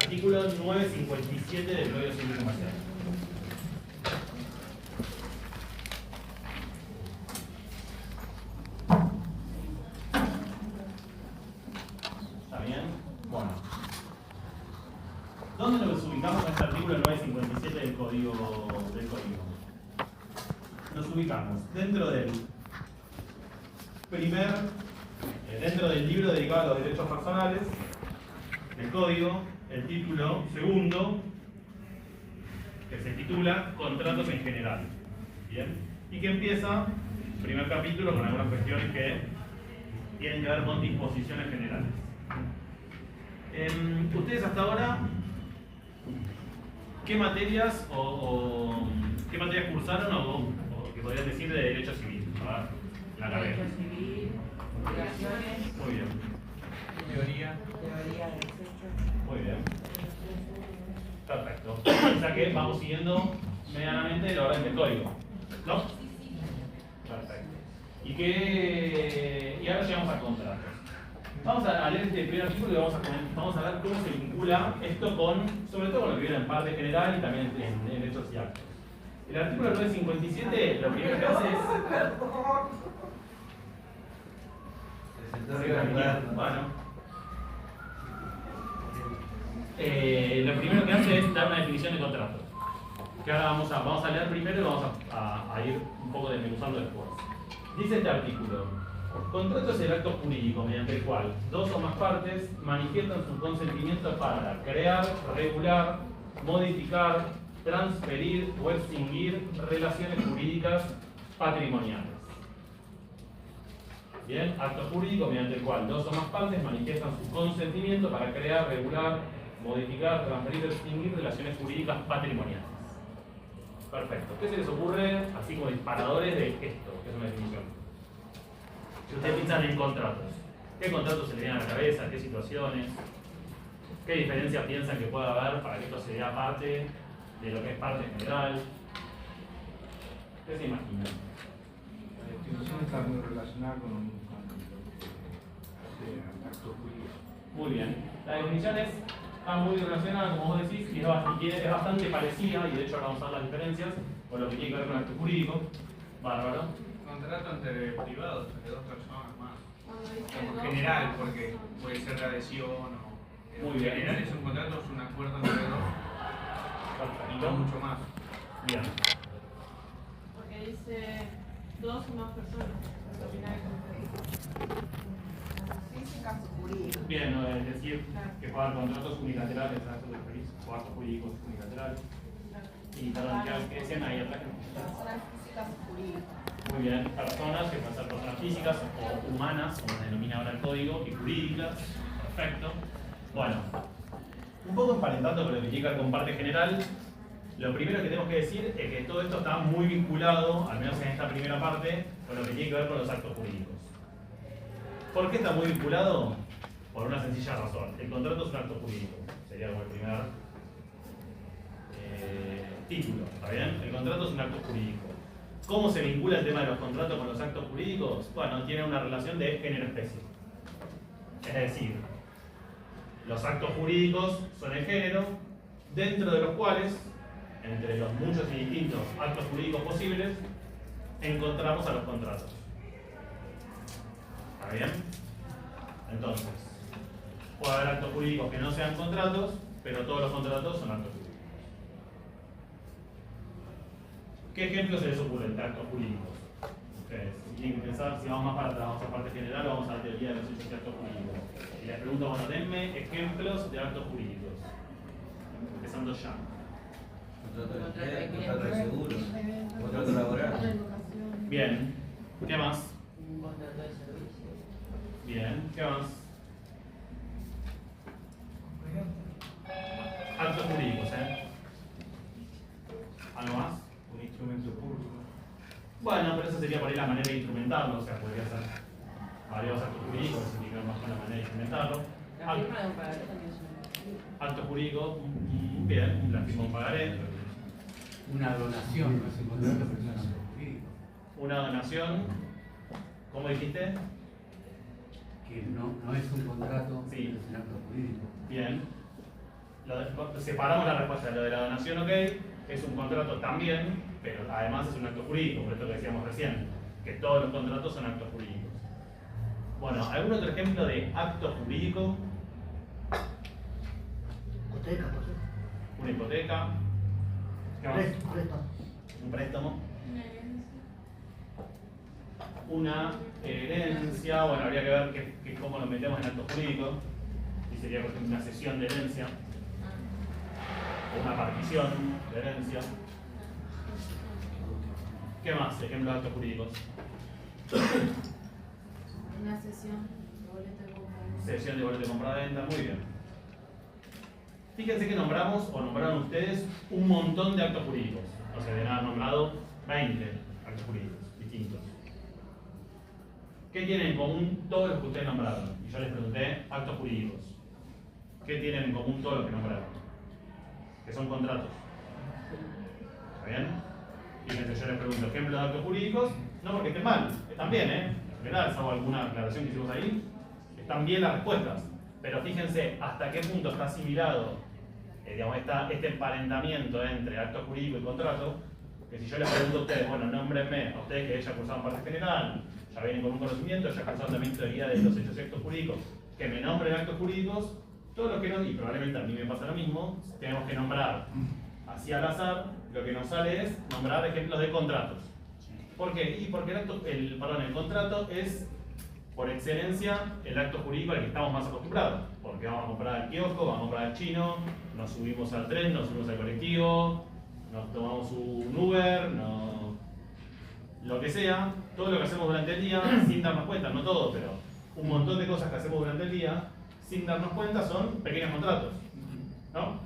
Artículo 957 del Código Civil Comercial. ¿Está bien? Bueno. ¿Dónde nos ubicamos en este artículo 957 del Código? Nos ubicamos dentro del dentro del libro dedicado a los derechos personales del Código, el título segundo, que se titula Contratos en general. ¿Bien? Y que empieza, primer capítulo, con algunas cuestiones que tienen que ver con disposiciones generales. Ustedes hasta ahora, ¿qué materias qué materias cursaron o que podrían decir de derecho civil? A ver, la carrera. Derecho civil, obligaciones, Muy bien. teoría de derecho. Muy bien. Perfecto. O sea que vamos siguiendo medianamente el orden del código, ¿no? Perfecto. Y ahora llegamos a contratos. Vamos a leer este primer artículo y vamos a ver cómo se vincula esto sobre todo con lo que viene en parte general y también en hechos y actos. El artículo 957 lo primero que hace es... Bueno. Lo primero que hace es dar una definición de contrato. Que ahora vamos a leer primero y vamos a ir un poco desmenuzando después. Dice este artículo: contrato es el acto jurídico mediante el cual dos o más partes manifiestan su consentimiento para crear, regular, modificar, transferir o extinguir relaciones jurídicas patrimoniales. Bien, acto jurídico mediante el cual dos o más partes manifiestan su consentimiento para crear, regular, modificar, transferir o extinguir relaciones jurídicas patrimoniales. Perfecto. ¿Qué se les ocurre así como disparadores de esto, que es una definición? Si ustedes piensan en contratos, ¿qué contratos se le vienen a la cabeza? ¿Qué situaciones? ¿Qué diferencia piensan que pueda haber para que esto se vea parte de lo que es parte general? ¿Qué se imaginan? La definición está muy relacionada con actos jurídicos. Muy bien. La definición está muy relacionada, como vos decís, y es bastante parecida, y de hecho ahora vamos a ver las diferencias con lo que tiene que ver con acto jurídico. Bárbaro. Contrato entre privados, entre dos personas más. En general, porque puede ser de adhesión o... Muy bien. En general es un contrato, es un acuerdo entre dos. Y no mucho más. Bien. Porque dice dos o más personas. Físicas o jurídicas. Bien, es decir, que puedan haber contratos unilaterales, o actos jurídicos unilaterales. Y perdón, ¿qué decían ahí atrás? Personas físicas o jurídicas. Muy bien, personas que pueden ser personas físicas o humanas, como se denomina ahora el código, y jurídicas. Perfecto. Bueno, un poco emparentando con lo que tiene que ver con parte general, lo primero que tenemos que decir es que todo esto está muy vinculado, al menos en esta primera parte, con lo que tiene que ver con los actos jurídicos. ¿Por qué está muy vinculado? Por una sencilla razón. El contrato es un acto jurídico. Sería como el primer título, ¿está bien? El contrato es un acto jurídico. ¿Cómo se vincula el tema de los contratos con los actos jurídicos? Bueno, tiene una relación de género-especie. Es decir, los actos jurídicos son el género, dentro de los cuales, entre los muchos y distintos actos jurídicos posibles, encontramos a los contratos. ¿Está bien? Entonces, puede haber actos jurídicos que no sean contratos, pero todos los contratos son actos jurídicos. ¿Qué ejemplos se les ocurren de actos jurídicos? Ustedes, si tienen que pensar, si vamos más para atrás, vamos a parte general, vamos a la teoría de los hechos de actos jurídicos. Y les pregunto, bueno, denme ejemplos de actos jurídicos. Empezando ya. Contrato de contrato de seguro, contrato laboral. Bien. ¿Qué más? Un contrato de servicio. Bien. ¿Qué más? Actos jurídicos, ¿eh? ¿Algo más? Un instrumento público. Bueno, pero esa sería por ahí la manera de instrumentarlo, o sea, podría ser varios actos jurídicos, que se indican más con la manera de instrumentarlo. La firma de un pagaré también es un Acto jurídico, bien, la firma un pagaré. Una donación, no es un contrato, pero es un acto jurídico. Una donación, ¿cómo dijiste? Que no es un contrato, Sí. es un acto jurídico. Bien. separamos la respuesta. Lo de la donación, ok, es un contrato también, pero además es un acto jurídico, por esto que decíamos recién, que todos los contratos son actos jurídicos. Bueno, ¿algún otro ejemplo de acto jurídico? Hipoteca, por ejemplo. Una hipoteca. ¿Qué más? Préstamo. Un préstamo. Una herencia. Una herencia. Bueno, habría que ver cómo lo metemos en actos jurídicos. Si sería, por ejemplo, una cesión de herencia. O una partición de herencia. ¿Qué más? Ejemplos de actos jurídicos. Una sesión de boleto de compra. Cesión de boleto de compra-venta, muy bien. Fíjense que nombraron ustedes un montón de actos jurídicos. O sea, deben haber nombrado 20 actos jurídicos distintos. ¿Qué tienen en común todos los que ustedes nombraron? Y yo les pregunté actos jurídicos. ¿Qué tienen en común todos los que nombraron? Que son contratos. ¿Está bien? Fíjense, yo les pregunto ejemplos de actos jurídicos, no porque estén mal, están bien, En general, salvo alguna aclaración que hicimos ahí, están bien las respuestas. Pero fíjense hasta qué punto está asimilado este emparentamiento entre acto jurídico y contrato, que si yo les pregunto a ustedes, bueno, nómbrenme, a ustedes que ya cursaron parte general, ya vienen con un conocimiento, ya cursaron también teoría de los hechos y actos jurídicos, que me nombren actos jurídicos, todos los que no, y probablemente a mí me pasa lo mismo, tenemos que nombrar así al azar, lo que nos sale es nombrar ejemplos de contratos. ¿Por qué? Y porque el contrato es, por excelencia, el acto jurídico al que estamos más acostumbrados. Porque vamos a comprar al kiosco, vamos a comprar al chino, nos subimos al tren, nos subimos al colectivo, nos tomamos un Uber, lo que sea, todo lo que hacemos durante el día, sin darnos cuenta, no todo, pero un montón de cosas que hacemos durante el día, sin darnos cuenta, son pequeños contratos, ¿no?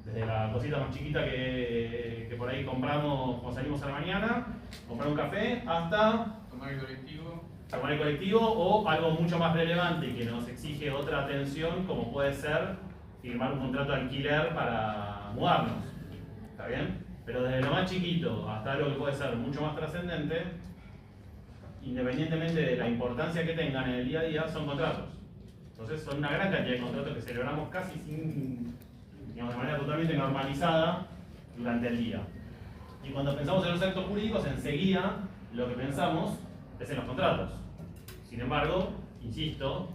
Desde la cosita más chiquita que por ahí compramos cuando salimos a la mañana, comprar un café, hasta Tomar el colectivo. tomar el colectivo, o algo mucho más relevante y que nos exige otra atención, como puede ser firmar un contrato de alquiler para mudarnos. ¿Está bien? Pero desde lo más chiquito hasta algo que puede ser mucho más trascendente, independientemente de la importancia que tengan en el día a día, son contratos. Entonces son una gran cantidad de contratos que celebramos casi de manera totalmente normalizada durante el día. Y cuando pensamos en los actos jurídicos, enseguida lo que pensamos es en los contratos. Sin embargo, insisto,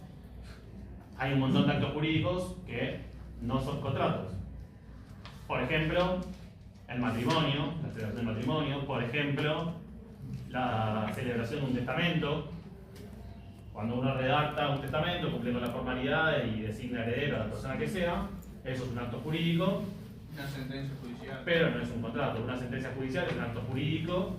hay un montón de actos jurídicos que no son contratos. Por ejemplo, el matrimonio, la celebración del matrimonio, por ejemplo, la celebración de un testamento. Cuando uno redacta un testamento, cumple con las formalidades y designa heredero a la persona que sea, eso es un acto jurídico. Una sentencia judicial. Pero no es un contrato. Una sentencia judicial es un acto jurídico,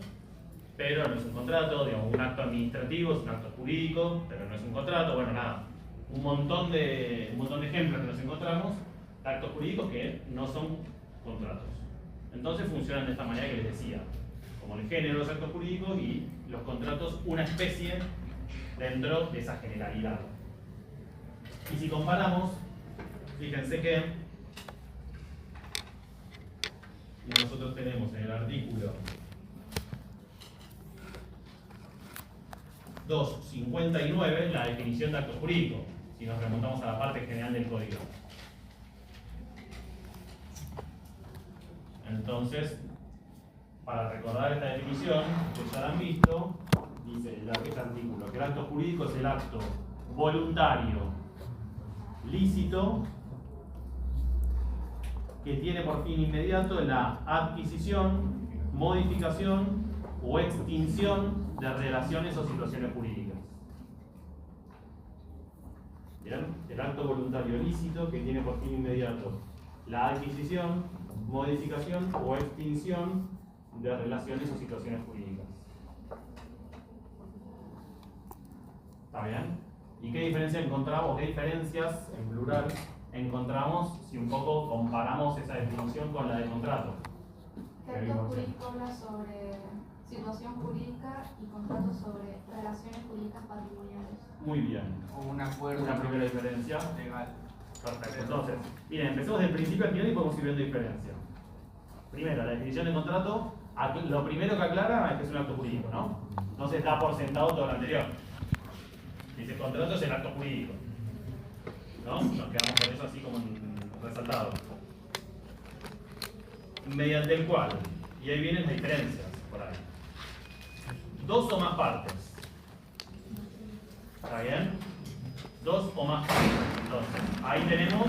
pero no es un contrato. Digamos, un acto administrativo es un acto jurídico, pero no es un contrato. Bueno, nada. Un montón de ejemplos que nos encontramos de actos jurídicos que no son contratos. Entonces funcionan de esta manera que les decía. Como el género de los actos jurídicos y los contratos, una especie dentro de esa generalidad. Y si comparamos, fíjense que nosotros tenemos en el artículo 259 la definición de acto jurídico, si nos remontamos a la parte general del código. Entonces, para recordar esta definición, que ya la han visto, dice este artículo que el acto jurídico es el acto voluntario, lícito, que tiene por fin inmediato la adquisición, modificación o extinción de relaciones o situaciones jurídicas. ¿Bien? El acto voluntario lícito que tiene por fin inmediato la adquisición, modificación o extinción de relaciones o situaciones jurídicas. ¿Está bien? ¿Y qué diferencia encontramos? ¿Qué diferencias, en plural, encontramos si un poco comparamos esa definición con la de contrato? ¿Qué acto jurídico habla sobre situación jurídica y contrato sobre relaciones jurídicas patrimoniales? Muy bien. O un acuerdo. Una primera diferencia. Legal. Perfecto. Entonces, miren, empecemos del principio al final y podemos ir viendo diferencia. Primero, la definición de contrato, lo primero que aclara es que es un acto jurídico, ¿no? Entonces da por sentado todo lo anterior. Dice, contrato es el acto jurídico, ¿no? Nos quedamos con eso así como resaltado. mediante el cual, y ahí vienen las diferencias por ahí, dos o más partes. ¿Está bien? Dos o más partes. Entonces, ahí tenemos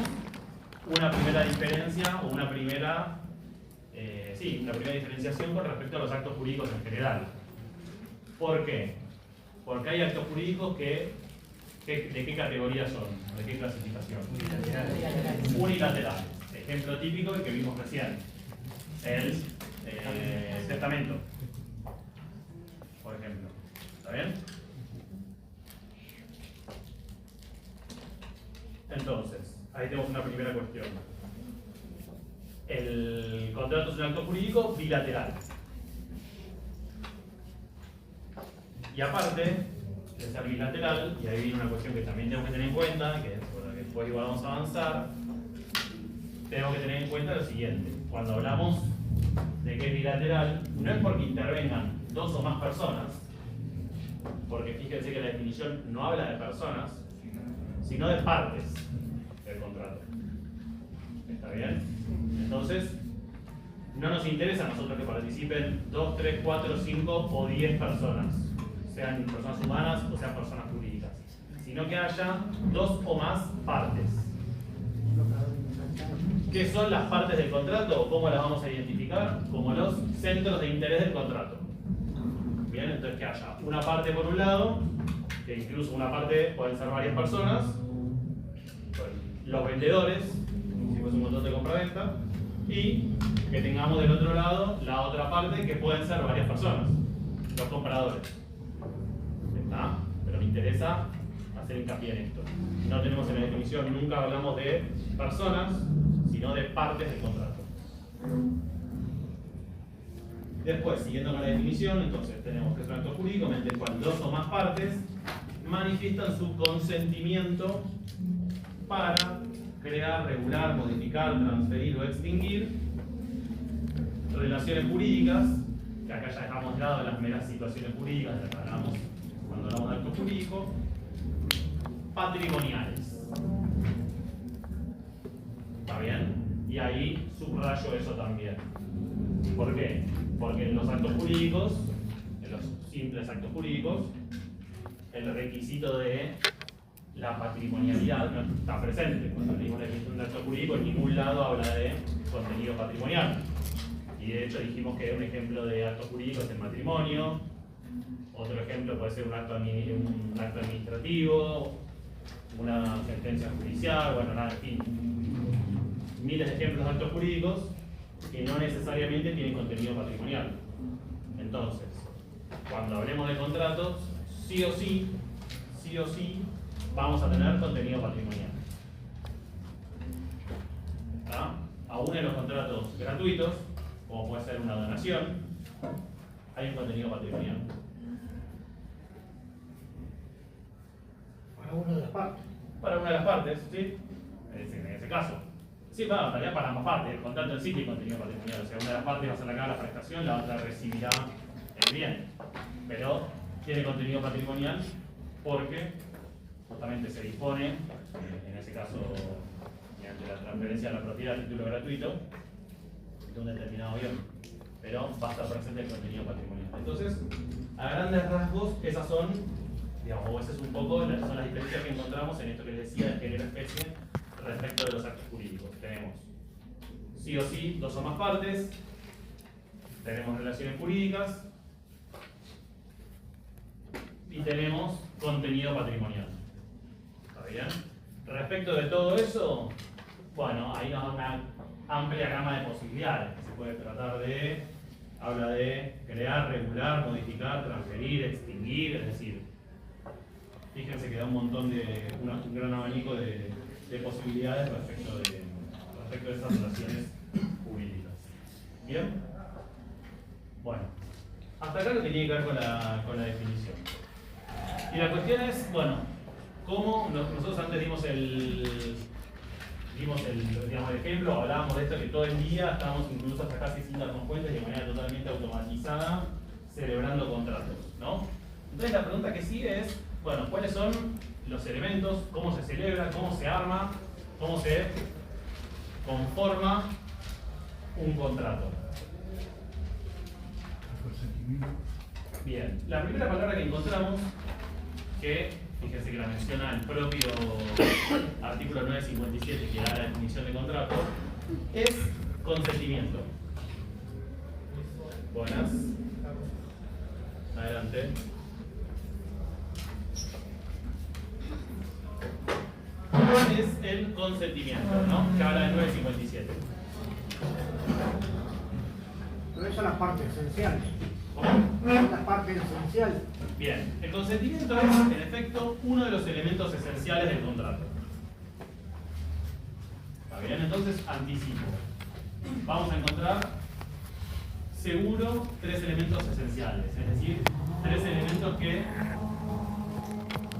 una primera diferencia o una primera diferenciación con respecto a los actos jurídicos en general. ¿Por qué? Porque hay actos jurídicos ¿de qué categoría son? ¿De qué clasificación? Unilaterales. Ejemplo típico el que vimos recién. El testamento, por ejemplo. ¿Está bien? Entonces, ahí tenemos una primera cuestión. El contrato es un acto jurídico bilateral. Y aparte de ser bilateral, y ahí viene una cuestión que también tenemos que tener en cuenta, que es por la que después igual vamos a avanzar, tenemos que tener en cuenta lo siguiente. Cuando hablamos de que es bilateral, no es porque intervengan dos o más personas, porque fíjense que la definición no habla de personas, sino de partes del contrato. ¿Está bien? Entonces, no nos interesa a nosotros que participen 2, 3, 4, 5 o 10 personas, sean personas humanas o sean personas jurídicas, sino que haya dos o más partes. ¿Qué son las partes del contrato o cómo las vamos a identificar? Como los centros de interés del contrato. Bien, entonces que haya una parte por un lado, que incluso una parte pueden ser varias personas, los vendedores, si fuese un contrato de compra-venta, y que tengamos del otro lado la otra parte que pueden ser varias personas, los compradores. ¿Está? Pero me interesa hacer hincapié en esto. No tenemos en la definición, nunca hablamos de personas, sino de partes del contrato. Después, siguiendo con la definición, entonces tenemos que es un acto jurídico mediante el cual dos o más partes manifiestan su consentimiento para crear, regular, modificar, transferir o extinguir relaciones jurídicas, que acá ya dejamos de lado las meras situaciones jurídicas de las que hablamos cuando hablamos de acto jurídico, patrimoniales. ¿Está bien? Y ahí subrayo eso también. ¿Por qué? Porque en los actos jurídicos, en los simples actos jurídicos, el requisito de la patrimonialidad no está presente. Cuando leímos la definición de acto jurídico, en ningún lado habla de contenido patrimonial. Y de hecho dijimos que un ejemplo de acto jurídico es el matrimonio. Otro ejemplo puede ser un acto administrativo, una sentencia judicial, bueno, nada, en fin. Miles de ejemplos de actos jurídicos que no necesariamente tienen contenido patrimonial. Entonces, cuando hablemos de contratos, sí o sí, vamos a tener contenido patrimonial. ¿Está? Aún en los contratos gratuitos, como puede ser una donación, hay un contenido patrimonial. Para una de las partes. Para una de las partes, ¿sí? En ese caso. Sí, claro, en realidad para ambas partes. El contrato en sí tiene contenido patrimonial. O sea, una de las partes va a sacar la prestación, la otra recibirá el bien. Pero tiene contenido patrimonial porque justamente se dispone, en ese caso, mediante la transferencia de la propiedad a título gratuito, de un determinado bien. Pero va a estar presente el contenido patrimonial. Entonces, a grandes rasgos, esas son, digamos, o ese es un poco, son las diferencias que encontramos en esto que les decía de género-especie respecto de los actos jurídicos. Tenemos sí o sí dos o más partes, tenemos relaciones jurídicas y tenemos contenido patrimonial. ¿Está bien? Respecto de todo eso, bueno, ahí nos da una amplia gama de posibilidades que se puede tratar de, habla de crear, regular, modificar, transferir, extinguir, es decir, fíjense que da un montón de, un gran abanico de posibilidades respecto de estas relaciones jurídicas. ¿Bien? Bueno, hasta acá lo que tiene que ver con la definición. Y la cuestión es, bueno, cómo nosotros antes dimos el ejemplo, hablábamos de esto que todo el día estábamos incluso hasta casi sin darnos cuenta y de manera totalmente automatizada celebrando contratos, ¿no? Entonces la pregunta que sigue es, bueno, ¿cuáles son los elementos? ¿Cómo se celebra? ¿Cómo se arma? ¿Cómo se conforma un contrato? Bien, la primera palabra que encontramos, que fíjense que la menciona el propio artículo 957 que da la definición de contrato, es consentimiento. Buenas. Adelante. Es el consentimiento, ¿no? Que habla del 957. Pero esa es la parte esencial. ¿Cómo? Es la parte esencial. Bien, el consentimiento es, en efecto, uno de los elementos esenciales del contrato. ¿Está bien? Entonces, anticipo. Vamos a encontrar seguro tres elementos esenciales, es decir, tres elementos que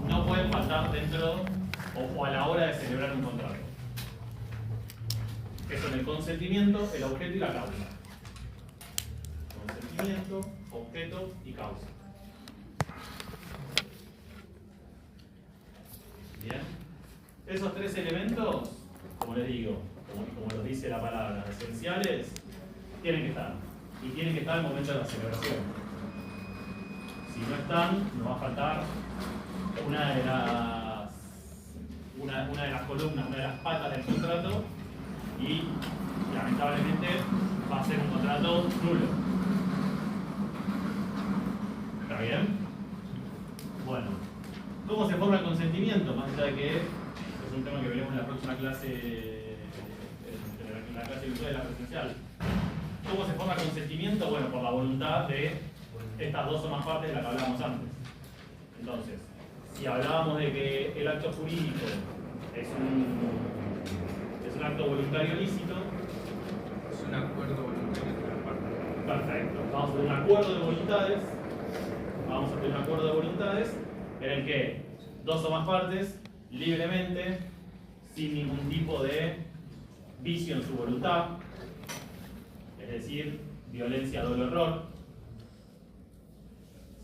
no pueden faltar dentro o a la hora de celebrar un contrato, que son el consentimiento, el objeto y la causa. Consentimiento, objeto y causa. Bien. Esos tres elementos, como les digo, como los dice la palabra, esenciales, tienen que estar. Y tienen que estar al momento de la celebración. Si no están, nos va a faltar una de las columnas, una de las patas del contrato, y lamentablemente va a ser un contrato nulo. ¿Está bien? Bueno, ¿cómo se forma el consentimiento? Más allá de que es un tema que veremos en la próxima clase, en la clase virtual de la presencial. ¿Cómo se forma el consentimiento? Bueno, por la voluntad de estas dos o más partes de las que hablábamos antes. Entonces, si hablábamos de que el acto jurídico es un acto voluntario lícito, Es un acuerdo voluntario entre las partes. perfecto. Vamos a tener un acuerdo de voluntades, en el que dos o más partes, libremente, sin ningún tipo de vicio en su voluntad, es decir, violencia, dolo, error,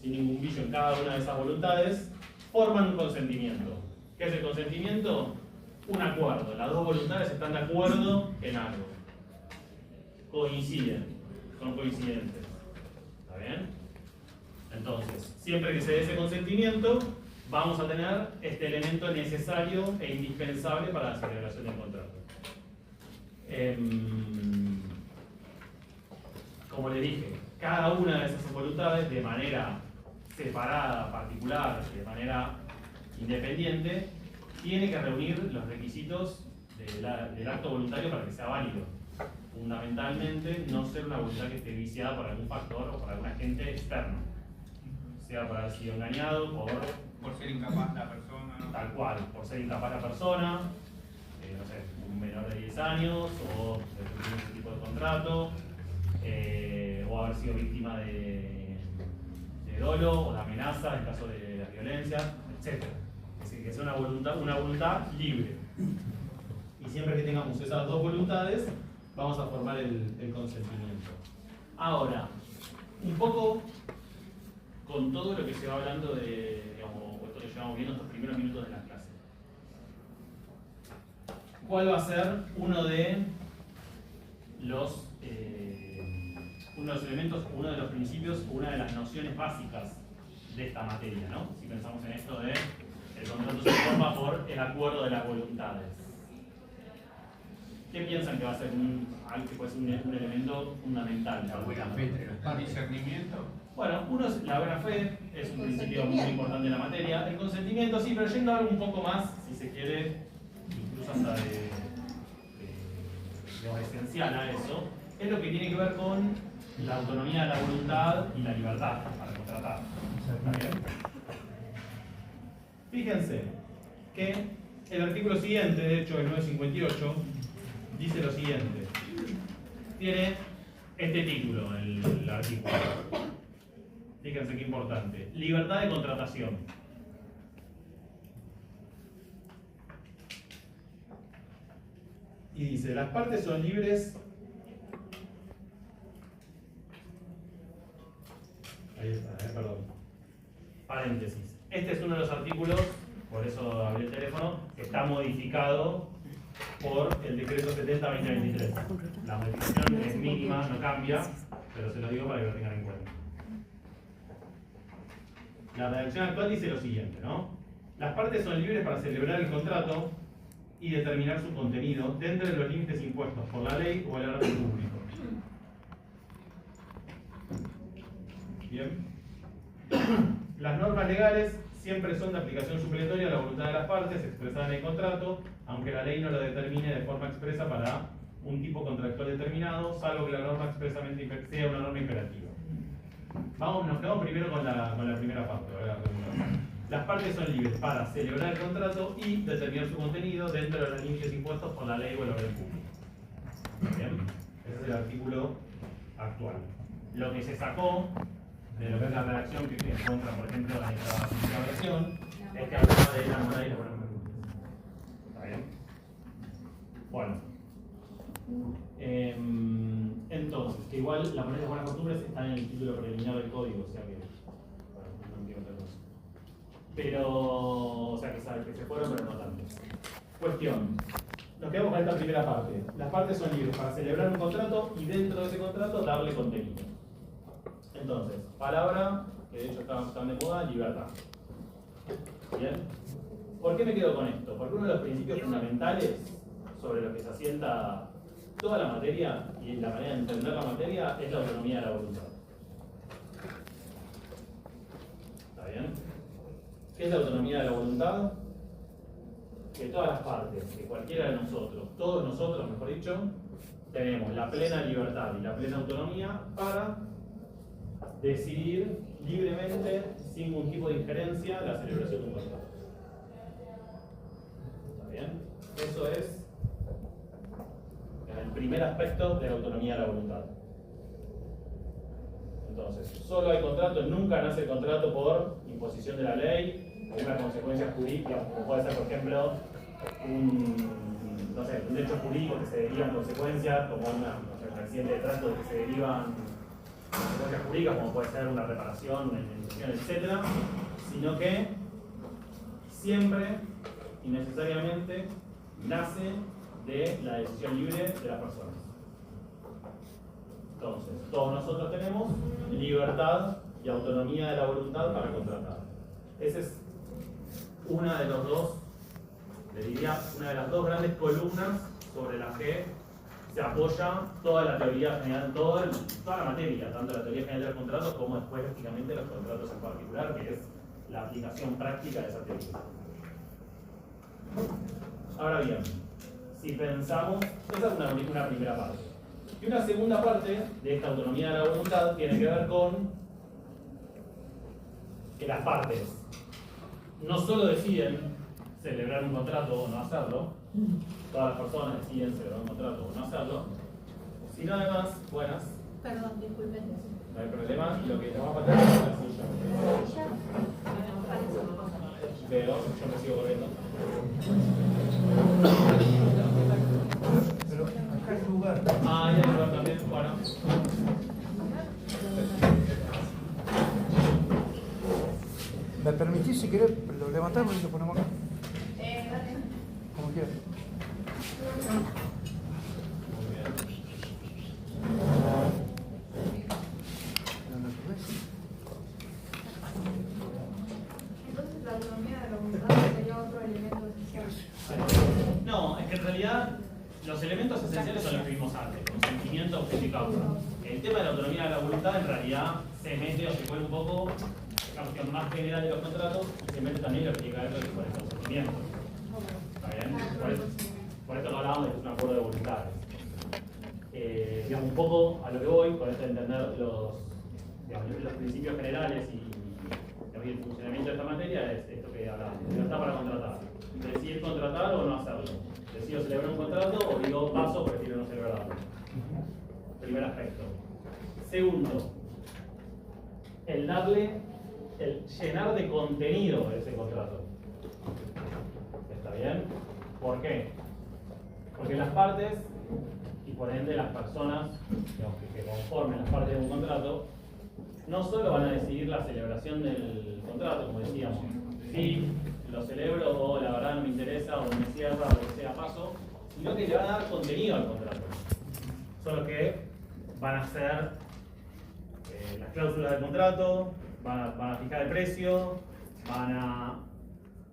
sin ningún vicio en cada una de esas voluntades, forman un consentimiento. ¿Qué es el consentimiento? Un acuerdo. Las dos voluntades están de acuerdo en algo. Coinciden, son coincidentes. ¿Está bien? Entonces, siempre que se dé ese consentimiento, vamos a tener este elemento necesario e indispensable para la celebración del contrato. Como le dije, cada una de esas voluntades, de manera separada, particular, de manera independiente, tiene que reunir los requisitos del acto voluntario para que sea válido. Fundamentalmente, no ser una voluntad que esté viciada por algún factor o por algún agente externo, sea por haber sido engañado, Por ser incapaz la persona, ¿no? tal cual, por ser incapaz la persona, no sé, un menor de 10 años, o de ese tipo de contrato, o haber sido víctima de dolo o de amenaza en caso de las violencias, etc. Es decir, que sea una voluntad libre. Y siempre que tengamos esas dos voluntades, vamos a formar el consentimiento. Ahora, un poco con todo lo que se va hablando de, digamos, esto que llevamos viendo estos primeros minutos de la clase. ¿Cuál va a ser uno de los elementos, uno de los principios, una de las nociones básicas de esta materia, ¿no? Si pensamos en esto de el contrato se forma por el acuerdo de las voluntades. ¿Qué piensan que va a ser algo que puede ser un elemento fundamental? La buena fe entre las El partes. discernimiento. Bueno, uno es la buena fe, es un principio muy importante de la materia. El consentimiento sí, pero yendo a algo un poco más, si se quiere, incluso hasta de lo esencial a eso, es lo que tiene que ver con la autonomía de la voluntad y la libertad para contratar. ¿Está bien? Fíjense que el artículo siguiente, de hecho el 958, dice lo siguiente. Tiene este título, el artículo. Fíjense qué importante. Libertad de contratación. Y dice, las partes son libres. Ahí está, perdón. Paréntesis. Este es uno de los artículos, por eso abrí el teléfono, que está modificado por el decreto 70-2023. La modificación es mínima, no cambia, pero se lo digo para que lo tengan en cuenta. La redacción actual dice lo siguiente, ¿no? Las partes son libres para celebrar el contrato y determinar su contenido dentro de los límites impuestos por la ley o el orden público. Bien. Las normas legales siempre son de aplicación supletoria a la voluntad de las partes expresada en el contrato, aunque la ley no lo determine de forma expresa para un tipo contractual determinado, salvo que la norma expresamente sea una norma imperativa. Nos quedamos primero con la primera parte. Las partes son libres para celebrar el contrato y determinar su contenido dentro de los límites impuestos por la ley o el orden público. ¿Bien? Ese es el artículo actual. Lo que se sacó de lo que es la redacción que encuentra, por ejemplo, en esta versión, es que hablaba de la moneda y la moneda. ¿Está bien? Bueno. Entonces, que igual la moneda de buenas costumbres está en el título preliminar del código, o sea que no entiendo otra cosa. Pero, o sea que sabe que se fueron, pero no tanto. Cuestión. Nos quedamos con esta primera parte. Las partes son libres para celebrar un contrato y dentro de ese contrato darle contenido. Entonces, palabra, que de hecho están de moda, libertad. ¿Bien? ¿Por qué me quedo con esto? Porque uno de los principios fundamentales sobre los que se asienta toda la materia y la manera de entender la materia es la autonomía de la voluntad. ¿Está bien? ¿Qué es la autonomía de la voluntad? Que todas las partes, que cualquiera de nosotros, todos nosotros, mejor dicho, tenemos la plena libertad y la plena autonomía para decidir libremente, sin ningún tipo de injerencia, la celebración de un contrato. ¿Está bien? Eso es el primer aspecto de la autonomía de la voluntad. Entonces, solo hay contrato, nunca nace el contrato por imposición de la ley o una consecuencia jurídica, como puede ser, por ejemplo, un hecho jurídico que se deriva en consecuencias, como un accidente de tránsito que se derivan consecuencias jurídicas, como puede ser una reparación, una indemnización, etc., sino que siempre y necesariamente nace de la decisión libre de las personas. Entonces, todos nosotros tenemos libertad y autonomía de la voluntad para contratar. Esa es una de las dos grandes columnas sobre las que se apoya toda la teoría general, toda la materia, tanto la teoría general de los contratos como después, lógicamente, los contratos en particular, que es la aplicación práctica de esa teoría. Ahora bien, si pensamos, esa es una primera parte. Y una segunda parte de esta autonomía de la voluntad tiene que ver con que las partes no solo deciden celebrar un contrato o no hacerlo, todas las personas deciden celebrar un contrato o no hacerlo, sino además, buenas, Perdón, disculpen. no hay problema, lo que te va a faltar es la silla. Veo, yo me sigo corriendo. Pero acá hay lugar. Ah, hay lugar también, bueno. ¿Me permitís, si querés, lo levantamos y lo ponemos acá? Dale. Como quieras. Muy bien. Entonces la autonomía de la voluntad sería otro elemento esencial. No, es que en realidad los elementos esenciales son los que vimos antes, consentimiento, objeto y causa. El tema de la autonomía de la voluntad en realidad se mete o se vuelve un poco la cuestión más general de los contratos y se mete también lo que tiene que ver con el consentimiento. ¿Está bien? Por esto no hablábamos de que es un acuerdo de voluntades. Digamos, un poco a lo que voy, con esto de entender los principios generales y el funcionamiento de esta materia, es esto que hablábamos. Libertad para contratar. Decidir contratar o no hacerlo. Decido celebrar un contrato o digo paso, prefiero no celebrarlo. Primer aspecto. Segundo, el llenar de contenido ese contrato. ¿Está bien? ¿Por qué? Porque las partes, y por ende las personas, digamos, que conformen las partes de un contrato, no solo van a decidir la celebración del contrato, como decíamos, si lo celebro o la verdad no me interesa o no me cierra o lo que sea, paso, sino que le va a dar contenido al contrato. Son los que van a hacer las cláusulas del contrato, van a fijar el precio, van a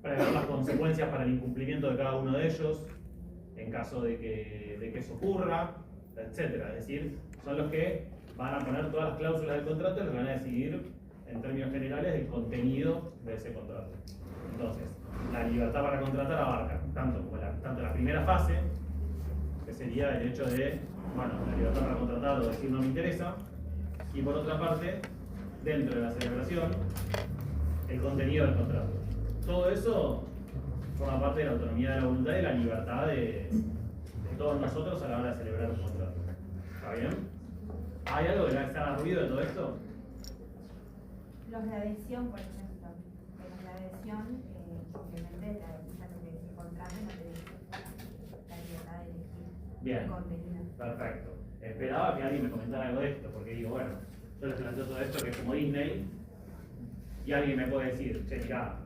prever las consecuencias para el incumplimiento de cada uno de ellos en caso de que eso ocurra, etc. Es decir, son los que van a poner todas las cláusulas del contrato y los que van a decidir en términos generales el contenido de ese contrato. Entonces, la libertad para contratar abarca tanto la primera fase, que sería el hecho de, bueno, la libertad para contratar o decir no me interesa, y por otra parte, dentro de la celebración, el contenido del contrato. Todo eso forma parte de la autonomía de la voluntad y la libertad de todos nosotros a la hora de celebrar un contrato. ¿Está bien? ¿Hay algo que le haga ruido de todo esto? Los de adhesión, por ejemplo. Los de adhesión, simplemente lo que se contrate no te dice la libertad de elegir el contenido. Perfecto. Esperaba que alguien me comentara algo de esto, porque digo, bueno, yo les planteo todo esto que es como Disney, y alguien me puede decir, che, mirá,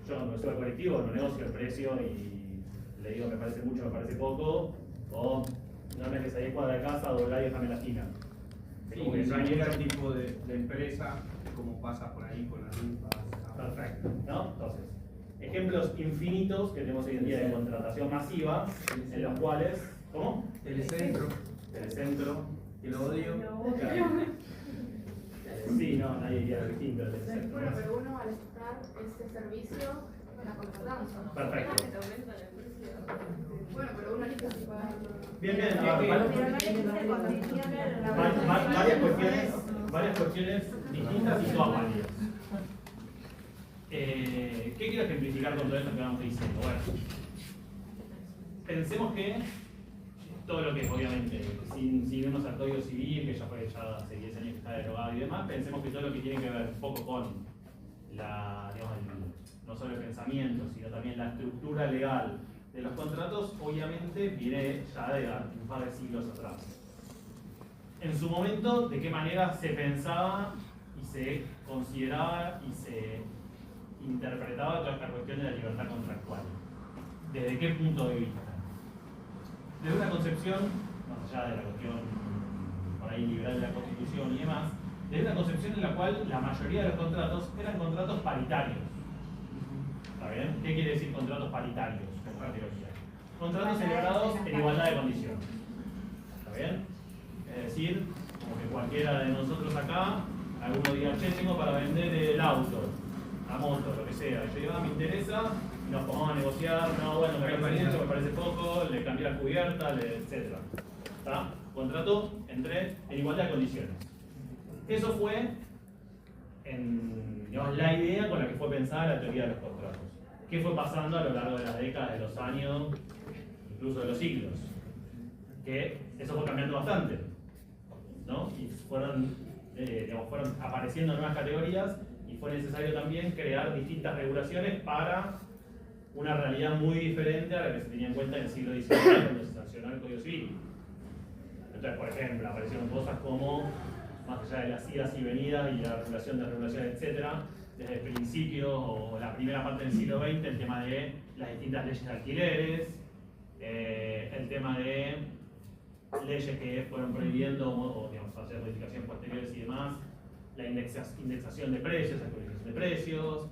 yo no soy colectivo, no negocio el precio y le digo me parece mucho, me parece poco, o no me dejes ahí cuadra de casa, doblar y déjame en la esquina. Sí, que no hay ningún tipo de empresa como pasa por ahí con las lupas. Perfecto, ¿no? Entonces, ejemplos infinitos que tenemos hoy en día de contratación masiva, en los cuales, ¿cómo? Telecentro, que lo odio. Lo Sí, no, nadie diría lo distinto del Telecentro. Bueno, pero uno al estar ese servicio la contratamos. Perfecto. que te aumentan el precio. Bueno, pero uno elige si paga. Bien, bien, Pero no existe el contenido de la varias cuestiones distintas y todas válidas. ¿Qué quiero ejemplificar con todo esto que vamos diciendo? Bueno, pensemos que todo lo que es, obviamente, sin irnos al Código Civil, que ya hace 10 años que está derogado y demás, pensemos que todo lo que tiene que ver un poco con no solo el pensamiento, sino también la estructura legal de los contratos, obviamente viene ya de un par de siglos atrás. En su momento, ¿de qué manera se pensaba y se consideraba y se interpretaba toda esta cuestión de la libertad contractual? ¿Desde qué punto de vista? Desde una concepción, más allá de la cuestión por ahí liberal de la Constitución y demás, desde una concepción en la cual la mayoría de los contratos eran contratos paritarios. ¿Está bien? ¿Qué quiere decir contratos paritarios como categoría? Contratos celebrados en igualdad de condiciones. ¿Está bien? Es decir, como que cualquiera de nosotros acá, alguno diga, che, tengo para vender el auto, la moto, lo que sea. Yo digo, me interesa, y nos pongamos a negociar, no, bueno, me parece mucho, me parece poco, le cambié la cubierta, etc. ¿Está? Contrato en igualdad de condiciones. Eso fue la idea con la que fue pensada la teoría de los contratos. ¿Qué fue pasando a lo largo de las décadas, de los años, incluso de los siglos? Que eso fue cambiando bastante, ¿no? Y fueron apareciendo nuevas categorías y fue necesario también crear distintas regulaciones para una realidad muy diferente a la que se tenía en cuenta en el siglo XIX cuando se sancionó el Código Civil. Entonces, por ejemplo, aparecieron cosas como, más allá de las idas y venidas y la regulación de regulaciones, etc., desde el principio o la primera parte del siglo XX, el tema de las distintas leyes de alquileres, el tema de leyes que fueron prohibiendo o hacer modificaciones posteriores y demás, la indexación de precios, actualización de precios,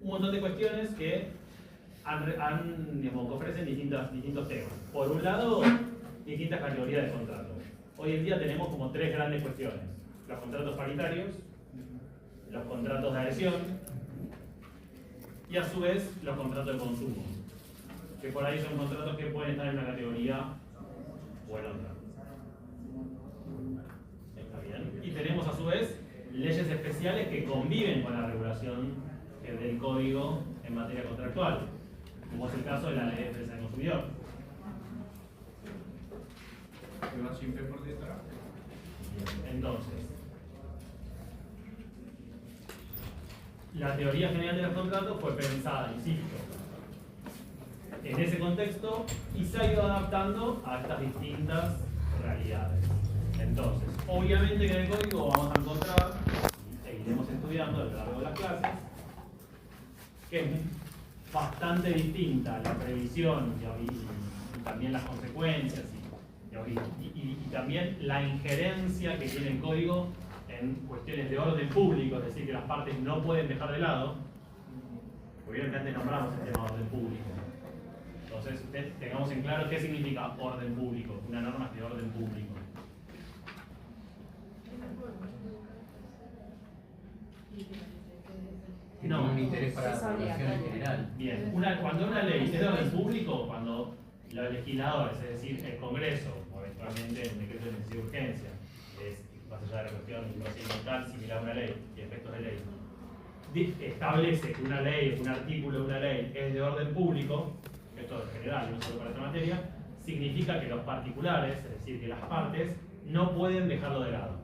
un montón de cuestiones que ofrecen distintos temas. Por un lado, distintas categorías de contratos. Hoy en día tenemos como tres grandes cuestiones: los contratos paritarios, los contratos de adhesión y a su vez los contratos de consumo, que por ahí son contratos que pueden estar en una categoría o en otra. ¿Está bien? Y tenemos a su vez leyes especiales que conviven con la regulación del código en materia contractual, como es el caso de la Ley de Defensa del Consumidor. Que va siempre por detrás. Entonces, la teoría general de los contratos fue pensada, insisto, en ese contexto y se ha ido adaptando a estas distintas realidades. Entonces, obviamente que en el código vamos a encontrar, y seguiremos estudiando a lo largo de las clases, que es bastante distinta la previsión y también las consecuencias y también la injerencia que tiene el código en cuestiones de orden público, es decir, que las partes no pueden dejar de lado. Vieron que antes nombramos el tema de orden público. Entonces, tengamos en claro qué significa orden público, una norma de orden público. No, un interés para la población en general. Bien, cuando una ley es de orden público, cuando los legisladores, es decir, el Congreso, o eventualmente el decreto de necesidad de urgencia, es más allá de la cuestión procedimental similar a una ley y efectos de ley, establece que una ley, un artículo de una ley es de orden público, esto en general, no solo para esta materia, significa que los particulares, es decir, que las partes, no pueden dejarlo de lado.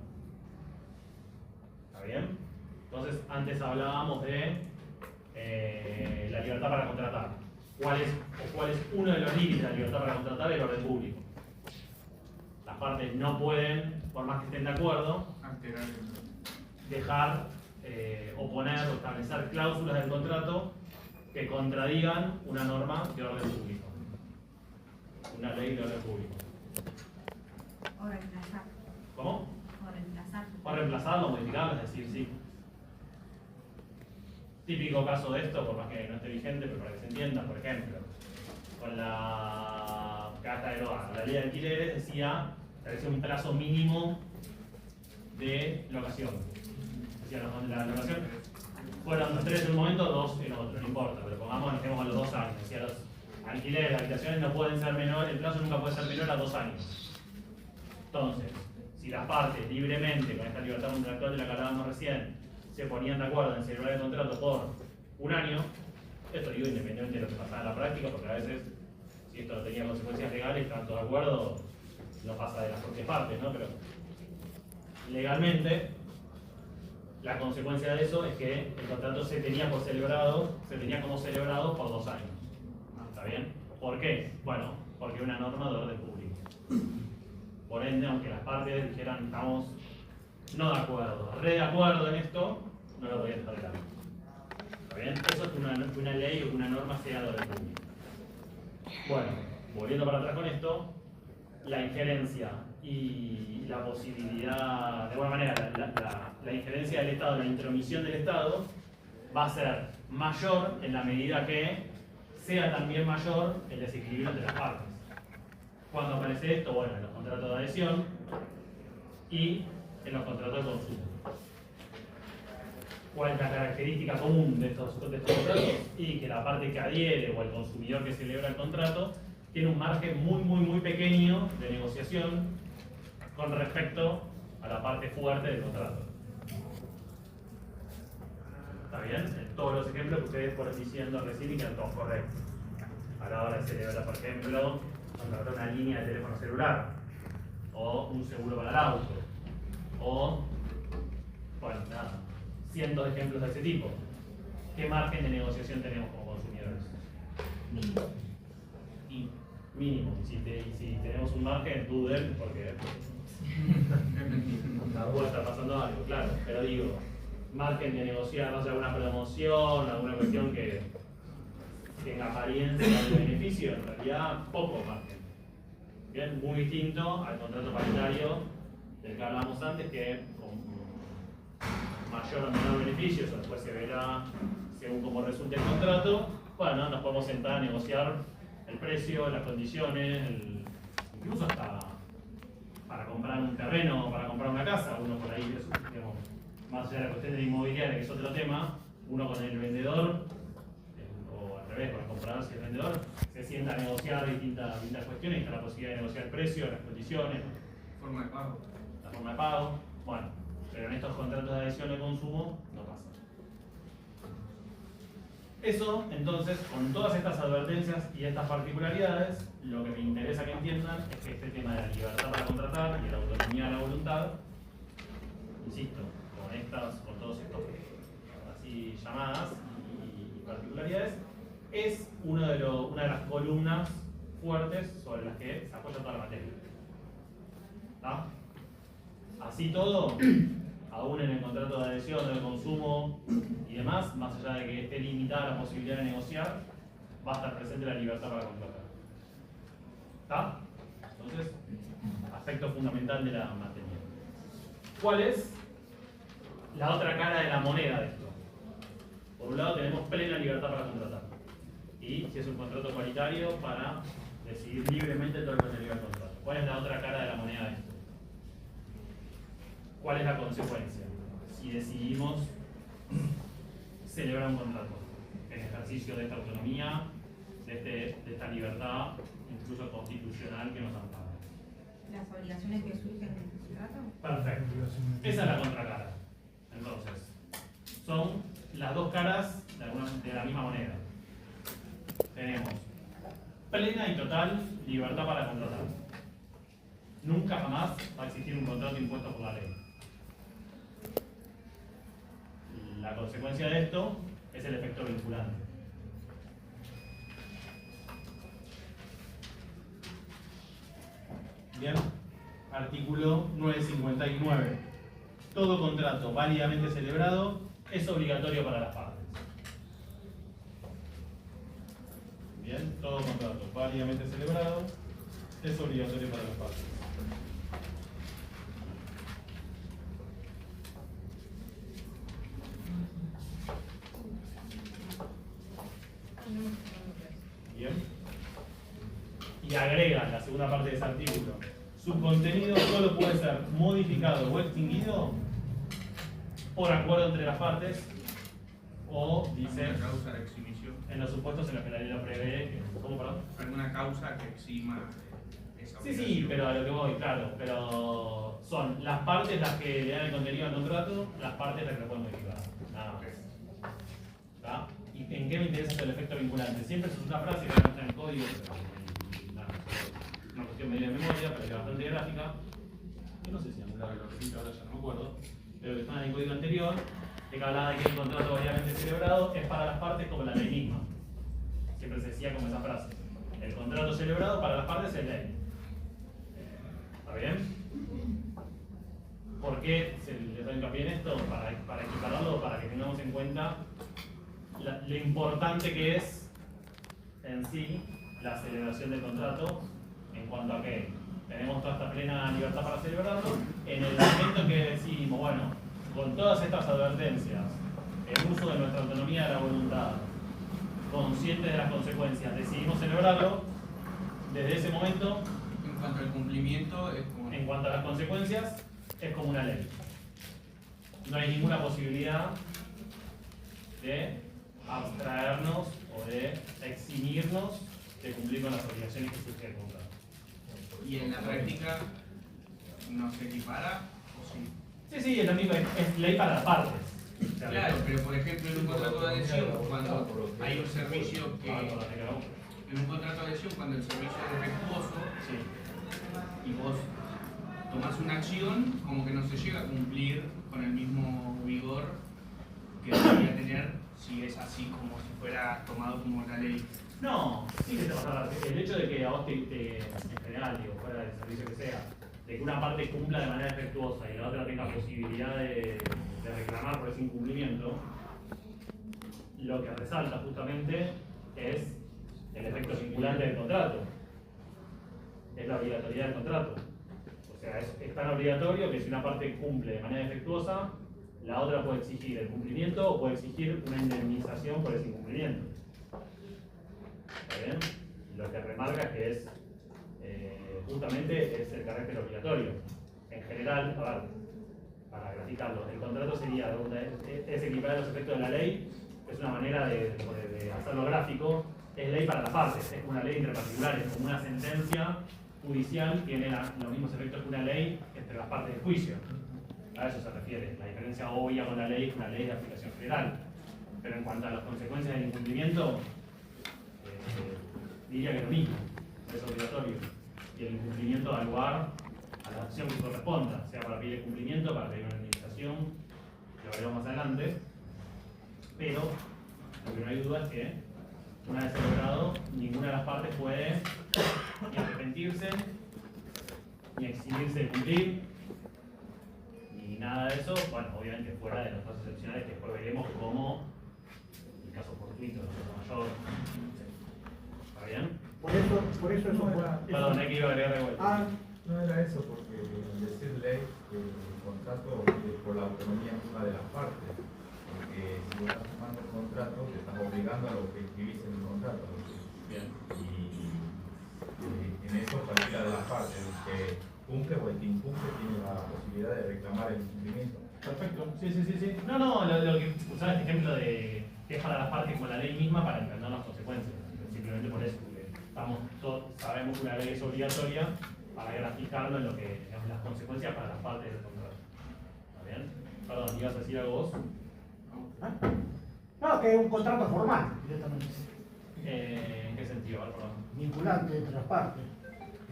¿Está bien? Entonces, antes hablábamos de la libertad para contratar. ¿Cuál es uno de los límites de la libertad para contratar? El orden público. Las partes no pueden, por más que estén de acuerdo, dejar, oponer o establecer cláusulas del contrato que contradigan una norma de orden público. Una ley de orden público. O reemplazar. ¿Cómo? O reemplazar. O reemplazarlo, modificarlo, es decir, sí. Típico caso de esto, por más que no esté vigente, pero para que se entienda, por ejemplo, con la carta de la ley de alquileres decía establecer un plazo mínimo de locación. Decía la locación fueron 3 en un momento, 2 en otro, no importa, pero pongamos, nos quedamos a los 2 años. Decía los alquileres de habitaciones no pueden ser menor, el plazo nunca puede ser menor a 2 años. Entonces, si las partes libremente, con esta libertad contractual de la que hablábamos recién, se ponían de acuerdo en celebrar el contrato por 1 año, esto digo independientemente de lo que pasaba en la práctica, porque a veces, si esto tenía consecuencias legales, estaban todos de acuerdo, no pasa de las propias partes, ¿no? Pero legalmente, la consecuencia de eso es que el contrato se tenía como celebrado por 2 años. ¿Está bien? ¿Por qué? Bueno, porque una norma de orden público. Por ende, aunque las partes dijeran estamos no de acuerdo, re de acuerdo en esto, no lo podían dejar de lado. ¿Está bien? Eso es que una ley o una norma sea de orden público. Bueno, volviendo para atrás con esto, la injerencia y la posibilidad, de alguna manera, la injerencia del Estado, la intromisión del Estado, va a ser mayor en la medida que sea también mayor el desequilibrio entre las partes. Cuando aparece esto, bueno, en los contratos de adhesión y en los contratos de consumo. ¿Cuál es la característica común de estos contratos? Y que la parte que adhiere o el consumidor que celebra el contrato tiene un margen muy pequeño de negociación con respecto a la parte fuerte del contrato. ¿Está bien? En todos los ejemplos que ustedes fueron diciendo recién y quedan todos correctos. A la hora de celebrar, por ejemplo, contratar una línea de teléfono celular o un seguro para el auto o, bueno, nada, cientos de ejemplos de ese tipo. ¿Qué margen de negociación tenemos como consumidores? Mínimo. Si tenemos un margen, duden, porque puede estar pasando algo, claro. Pero digo, margen de negociar, no sé, alguna promoción, alguna cuestión que tenga apariencia de beneficio, en realidad poco margen. Bien, muy distinto al contrato paritario del que hablábamos antes, que con mayor o menor beneficio, eso después se verá según cómo resulte el contrato. Bueno, nos podemos sentar a negociar el precio, las condiciones, incluso hasta para comprar un terreno o para comprar una casa. Uno por ahí, digamos, más allá de la cuestión de la inmobiliaria, que es otro tema, uno con el vendedor, o al revés, con el comprador y el vendedor, se sienta a negociar distintas cuestiones, está la posibilidad de negociar el precio, las condiciones, Forma de pago. la forma de pago. Bueno, pero en estos contratos de adhesión de consumo no pasa. Eso, entonces, con todas estas advertencias y estas particularidades, lo que me interesa que entiendan es que este tema de la libertad para contratar y la autonomía de la voluntad, insisto, con todos estos así llamadas y particularidades, es una de las columnas fuertes sobre las que se apoya toda la materia. ¿Está? Así todo, aún en el contrato de adhesión, de consumo y demás, más allá de que esté limitada la posibilidad de negociar, va a estar presente la libertad para contratar. ¿Está? Entonces, aspecto fundamental de la materia. ¿Cuál es la otra cara de la moneda de esto? Por un lado tenemos plena libertad para contratar. Y si es un contrato paritario, para decidir libremente todo el contenido del contrato. ¿Cuál es la otra cara de la moneda de esto? ¿Cuál es la consecuencia? Si decidimos celebrar un contrato en ejercicio de esta autonomía, de esta libertad, incluso constitucional, que nos ampara. Las obligaciones que surgen del contrato. Perfecto. Esa es la contracara. Entonces, son las dos caras de la misma moneda. Tenemos plena y total libertad para contratar. Nunca jamás va a existir un contrato impuesto por la ley. La consecuencia de esto es el efecto vinculante. Bien, artículo 959. Todo contrato válidamente celebrado es obligatorio para las partes. Bien, todo contrato válidamente celebrado es obligatorio para las partes. Bien. Y agrega la segunda parte de ese artículo. Su contenido solo puede ser modificado o extinguido por acuerdo entre las partes o, dice, ¿Alguna causa de exhibición? en los supuestos en los que la ley lo prevé. ¿Cómo, perdón? ¿Alguna causa que exima esa Sí, obligación? sí, pero a lo que voy, claro. Pero son las partes las que le dan el contenido al contrato, las partes las que lo pueden modificar. Nada más. ¿Está? ¿Y en qué me interesa el efecto vinculante? Siempre es una frase que no está en el código, pero nada, una cuestión medio de memoria, pero que es bastante gráfica. Yo no sé si algún lado lo repito, ahora ya no me acuerdo, pero que está en el código anterior, de que hablaba de que el contrato válidamente celebrado es para las partes como la ley misma. Siempre se decía como esa frase. El contrato celebrado para las partes es ley. ¿Está bien? ¿Por qué se le da hincapié en esto? Para equipararlo, para que tengamos en cuenta lo importante que es en sí la celebración del contrato en cuanto a que tenemos toda esta plena libertad para celebrarlo. En el momento que decimos, bueno, con todas estas advertencias, el uso de nuestra autonomía de la voluntad, conscientes de las consecuencias, decidimos celebrarlo, desde ese momento, En cuanto al cumplimiento, es como... en cuanto a las consecuencias, es como una ley. No hay ninguna posibilidad de abstraernos o de eximirnos de cumplir con las obligaciones que surgen del contrato. ¿Y en la práctica no se equipara o sí? Sí, sí, es la misma, es ley para las partes. Claro, pero por ejemplo en un contrato de adhesión, cuando hay un servicio que... En un contrato de adhesión, cuando el servicio es defectuoso Sí. y vos tomás una acción, como que no se llega a cumplir con el mismo vigor que debería tener si es así como si fuera tomado como la ley. No, sí que te pasa. El hecho de que a vos en general, digo, fuera del servicio que sea, de que una parte cumpla de manera defectuosa y la otra tenga posibilidad de reclamar por ese incumplimiento, lo que resalta justamente es el efecto vinculante del contrato. Es la obligatoriedad del contrato. O sea, es tan obligatorio que si una parte cumple de manera defectuosa, la otra puede exigir el cumplimiento o puede exigir una indemnización por ese incumplimiento. ¿Está bien? Lo que remarca es que es justamente es el carácter obligatorio. En general, a ver, para graficarlo, el contrato sería es equiparar los efectos de la ley, es una manera de hacerlo gráfico, es ley para las partes, es una ley entre particulares, como una sentencia judicial tiene los mismos efectos que una ley entre las partes del juicio. A eso se refiere. La diferencia obvia con la ley es una ley de aplicación general. Pero en cuanto a las consecuencias del incumplimiento, diría que es lo mismo, es obligatorio. Y el incumplimiento da lugar a la acción que corresponda, sea para pedir el cumplimiento, para pedir una indemnización, lo veremos más adelante. Pero lo que no hay duda es que, una vez celebrado, ninguna de las partes puede ni arrepentirse, ni eximirse de cumplir, ni nada de eso. Bueno, obviamente fuera de los casos excepcionales que después veremos como el caso fortuito, el caso mayor. ¿Está bien? Por eso eso fue. Perdón, hay que ir a agregar de vuelta. Ah, No era eso, porque decir ley, el contrato es por la autonomía misma de las partes. Porque si vos estás firmando un contrato, te estás obligando a lo que escribís en el contrato. Bien. Y en eso cualquiera de las partes, el que cumple o el que incumple, tiene la posibilidad de reclamar el incumplimiento. Perfecto, sí. No, lo que usaba este ejemplo de que es para las partes como la ley misma para entender las consecuencias. Simplemente por eso, porque sabemos que una ley es obligatoria para graficarlo en lo que digamos, las consecuencias para las partes del contrato. ¿Está bien? Perdón, ¿ibas a decir algo vos? no, que es un contrato formal, directamente. ¿En qué sentido? Perdón. Vinculante entre las partes.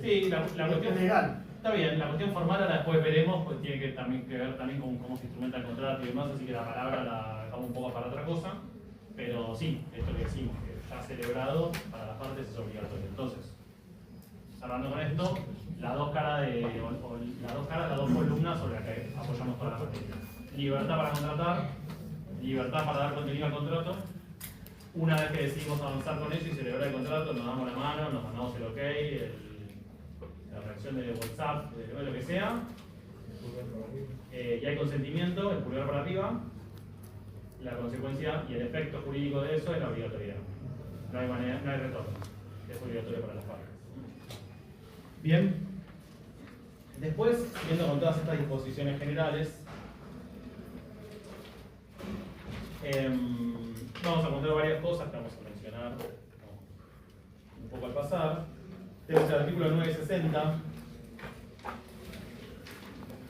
Sí, la cuestión Es legal. Está bien, la cuestión formal ahora después veremos, pues tiene que ver también con cómo se instrumenta el contrato y demás, así que la palabra la dejamos un poco para otra cosa, pero sí, esto que decimos, que ya celebrado para las partes es obligatorio. Entonces, hablando con esto, las dos columnas sobre las que apoyamos toda la materia. Libertad para contratar, libertad para dar contenido al contrato. Una vez que decidimos avanzar con ello y celebrar el contrato, nos damos la mano, nos mandamos el ok, la reacción de WhatsApp, de lo que sea, y hay consentimiento, el pulgar para arriba. La consecuencia y el efecto jurídico de eso es la obligatoriedad. No hay manera, no hay retorno. Es obligatorio para las partes. Bien. Después, siguiendo con todas estas disposiciones generales, vamos a contar varias cosas que vamos a mencionar un poco al pasar. Tenemos el artículo 960,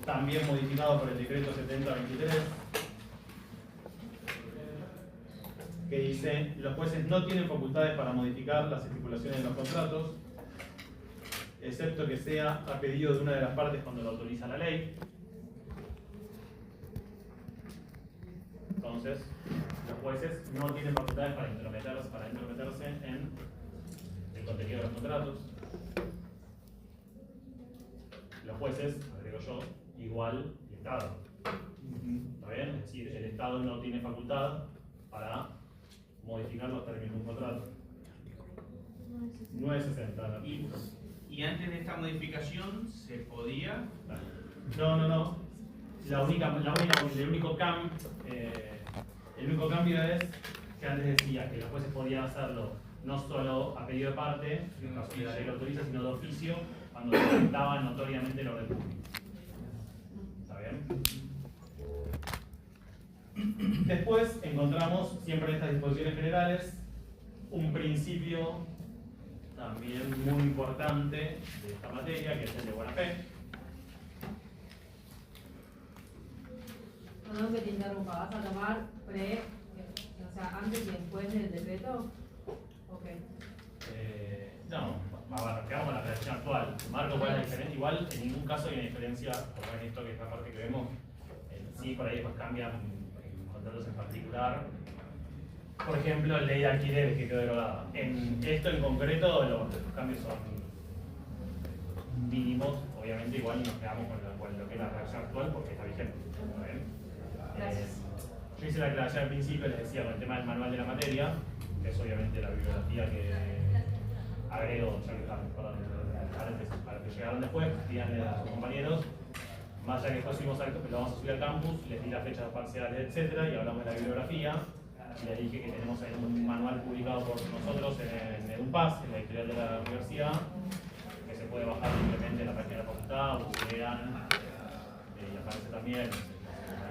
también modificado por el decreto 7023, que dice: los jueces no tienen facultades para modificar las estipulaciones de los contratos, excepto que sea a pedido de una de las partes cuando lo autoriza la ley. Entonces, los jueces no tienen facultades para intrometerse en el contenido de los contratos. Los jueces, agrego yo, igual el Estado. ¿Está bien? Es decir, el Estado no tiene facultad para modificar los términos de un contrato. 960. Y antes de esta modificación, ¿se podía? No. El único cambio es que antes decía que los jueces podían hacerlo no solo a pedido de parte, en caso de la ley lo autoriza, sino de oficio, cuando se afectaba notoriamente el orden público. ¿Está bien? Después encontramos, siempre en estas disposiciones generales, un principio también muy importante de esta materia, que es el de buena fe. Perdón que te interrumpa, ¿vas a tomar antes y después del decreto? Ok. No, a ver, quedamos con la redacción actual. Marco, ¿cuál es la diferencia? Igual en ningún caso hay una diferencia, por lo menos esto que es la parte que vemos. Sí, por ahí después cambian contratos en particular. Por ejemplo, ley de alquileres que quedó derogada. En esto en concreto, los cambios son mínimos. Obviamente, igual nos quedamos con lo que es la redacción actual porque está vigente. ¿Está bien? Yo hice la aclaración al principio, les decía, con el tema del manual de la materia, que es obviamente la bibliografía que agrego, ya que para que llegaron después, díganle a sus compañeros. Más allá que después lo vamos a subir al campus, les di las fechas parciales, etc. Y hablamos de la bibliografía. Y les dije que tenemos ahí un manual publicado por nosotros en EduPaz, en la editorial de la universidad, que se puede bajar simplemente en la página de la facultad, o lean, y aparece también.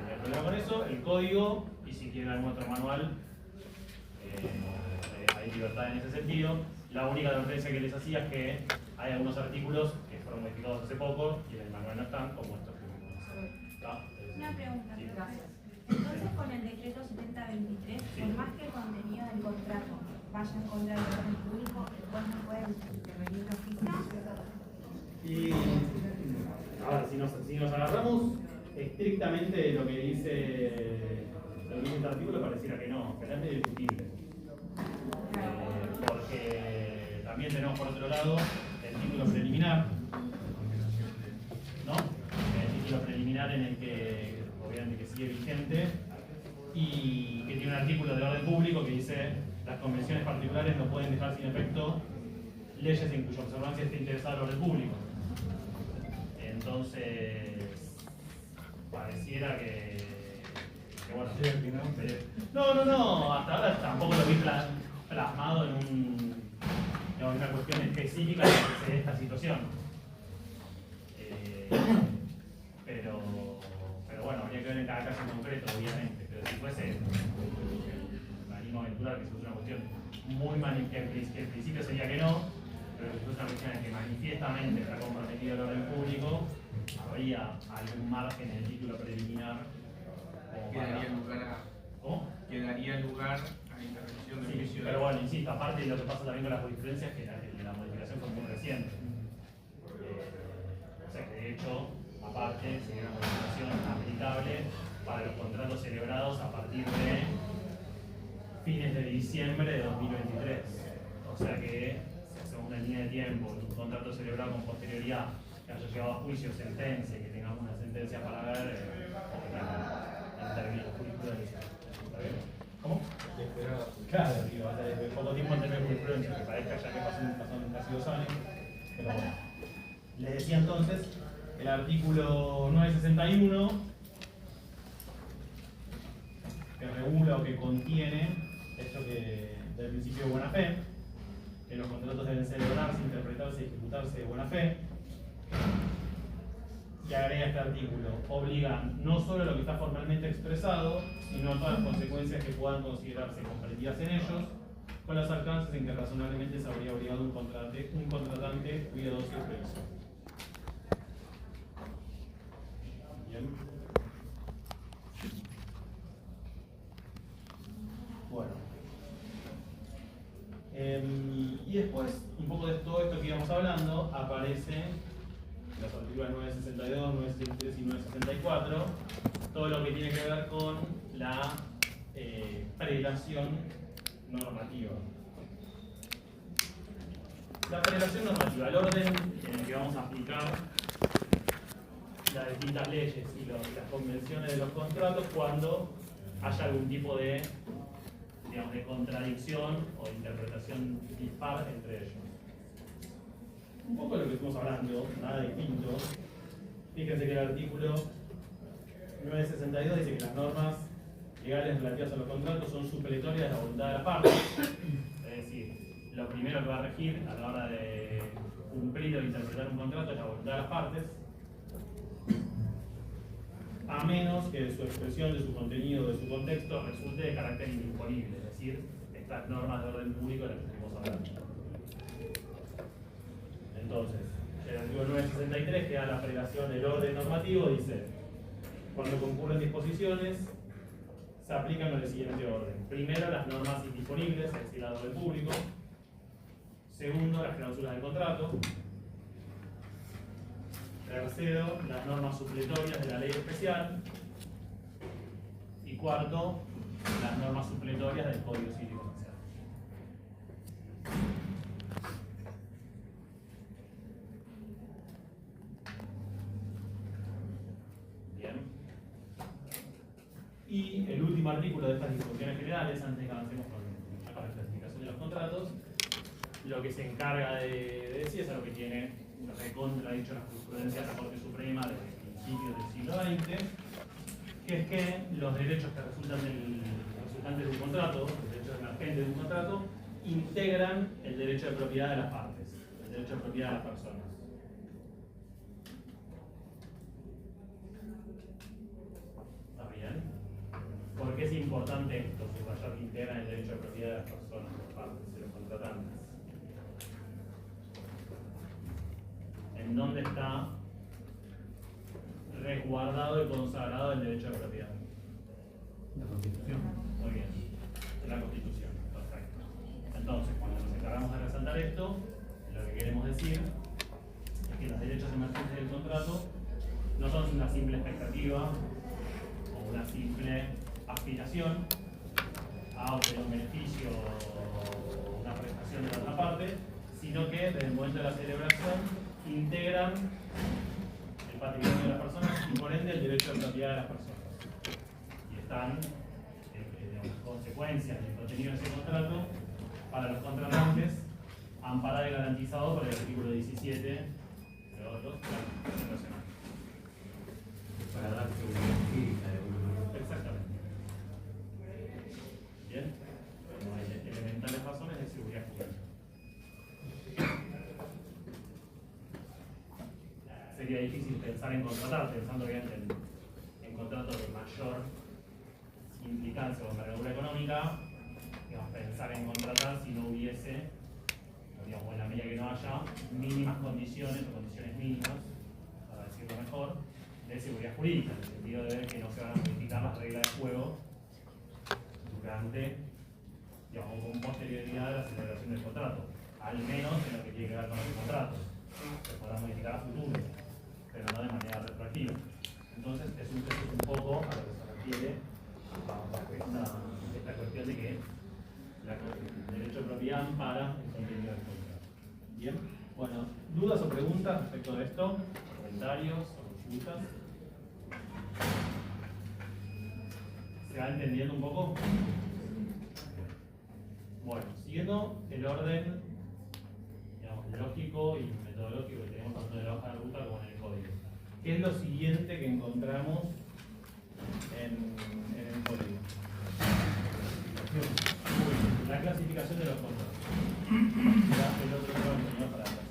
No hay problema con eso, el código, y si quieren algún otro manual, hay libertad en ese sentido. La única advertencia que les hacía es que hay algunos artículos que fueron modificados hace poco y en el manual no están, como estos que vimos. Una pregunta. Sí. Gracias. Entonces, con el decreto 7023, por más que el contenido del contrato vaya en contra del orden público, el juez no puede intervenir de oficio. Y, a ver, si nos agarramos estrictamente de lo que dice este artículo, pareciera que no, pero es medio discutible. Porque también tenemos por otro lado el título preliminar, ¿no? El título preliminar en el que obviamente que sigue vigente y que tiene un artículo de orden público que dice: las convenciones particulares no pueden dejar sin efecto leyes en cuya observancia esté interesado el orden público. Entonces, pareciera que bueno, no, hasta ahora tampoco lo vi plasmado en una cuestión específica de que se dé esta situación. Pero bueno, habría que ver en cada caso en concreto, obviamente. Pero si fuese, me animo a aventurar que si fuese una cuestión muy que en principio sería que no, pero si fuese una cuestión en que manifiestamente está comprometido el orden público, habría algún margen en el título preliminar. Quedaría lugar a intervención del juicio. Pero bueno, insisto, aparte de lo que pasa también con la jurisprudencia es que la modificación fue muy reciente. O sea que de hecho, aparte, sería una modificación aplicable para los contratos celebrados a partir de fines de diciembre de 2023. O sea que, según la línea de tiempo, un contrato celebrado con posterioridad, que haya llegado a juicio, sentencia, que tengamos una sentencia para ver, en términos de jurisprudencia. ¿Está bien? ¿Cómo? Claro, digo, hace poco tiempo en términos de jurisprudencia, que parezca ya que pasaron casi 2 años. Pero bueno. Les decía entonces, el artículo 961, que regula o que contiene esto que del principio de buena fe, que los contratos deben celebrarse, interpretarse y ejecutarse de buena fe. Y agrega este artículo, obligan no solo lo que está formalmente expresado, sino a todas las consecuencias que puedan considerarse comprendidas en ellos, con los alcances en que razonablemente se habría obligado un contratante cuidadoso y previso. Bien. Bueno. Y después, un poco de todo esto que íbamos hablando, aparece los artículos 962, 963 y 964, todo lo que tiene que ver con la prelación normativa. La prelación normativa, el orden en el que vamos a aplicar las distintas leyes y las convenciones de los contratos cuando haya algún tipo de, digamos, de contradicción o de interpretación dispar entre ellos. Un poco de lo que estuvimos hablando, nada distinto. Fíjense que el artículo 962 dice que las normas legales relativas a los contratos son supletorias de la voluntad de las partes. Es decir, lo primero que va a regir a la hora de cumplir o interpretar un contrato es la voluntad de las partes, a menos que de su expresión, de su contenido, de su contexto resulte de carácter indisponible, es decir, estas normas de orden público de las que estuvimos hablando. Entonces, el artículo 963, que da la prelación del orden normativo, dice: cuando concurren disposiciones, se aplican en el siguiente orden. Primero, las normas indisponibles, es decir, la orden público. Segundo, las cláusulas del contrato. Tercero, las normas supletorias de la ley especial. Y cuarto, las normas supletorias del Código Civil y Comercial. Bien. Y el último artículo de estas disposiciones generales, antes de que avancemos con la clasificación de los contratos, lo que se encarga de decir es algo que tiene recontra dicho la jurisprudencia de la Corte Suprema desde principios del siglo XX, que es que los derechos que resultantes de un contrato, los derechos emergentes de un contrato, integran el derecho de propiedad de las partes, el derecho de propiedad de las personas. ¿Está bien? ¿Por qué es importante esto, subrayar que integran el derecho de propiedad de las personas, de las partes, de los contratantes? ¿En dónde está resguardado y consagrado el derecho de propiedad? La Constitución. Muy bien, en la Constitución, perfecto. Entonces, cuando nos encargamos de resaltar esto, lo que queremos decir es que los derechos emergentes del contrato no son una simple expectativa o una simple aspiración a obtener un beneficio o una prestación de la otra parte, sino que desde el momento de la celebración integran el patrimonio de las personas y por ende el derecho de propiedad de las personas. Y están las consecuencias del contenido de ese contrato para los contratantes amparado y garantizado por el artículo 17 de otros internacionales. Para dar seguridad jurídica de uno. Exactamente. Bien, bueno, hay elementales razones de seguridad jurídica. Sería difícil pensar en contratar, pensando bien en contratos de mayor implicancia o envergadura económica, digamos, pensar en contratar si no hubiese, digamos, en la medida que no haya mínimas condiciones o condiciones mínimas, para decirlo mejor, de seguridad jurídica, en el sentido de que no se van a modificar las reglas de juego durante, digamos, con posterioridad de la celebración del contrato, al menos en lo que tiene que ver con los contratos. Se podrán modificar a futuro, pero no de manera retroactiva. Entonces, es un poco a lo que se refiere esta cuestión de que el derecho de propiedad ampara el contenido del contrato. Bien, bueno, ¿dudas o preguntas respecto de esto? ¿Comentarios o consultas? ¿Se va entendiendo un poco? Bueno, siguiendo el orden, digamos, lógico y metodológico que tenemos tanto en la hoja de ruta como en el código. ¿Qué es lo siguiente que encontramos en el código? La clasificación de los contratos. Era el otro tema que tenía para hacer.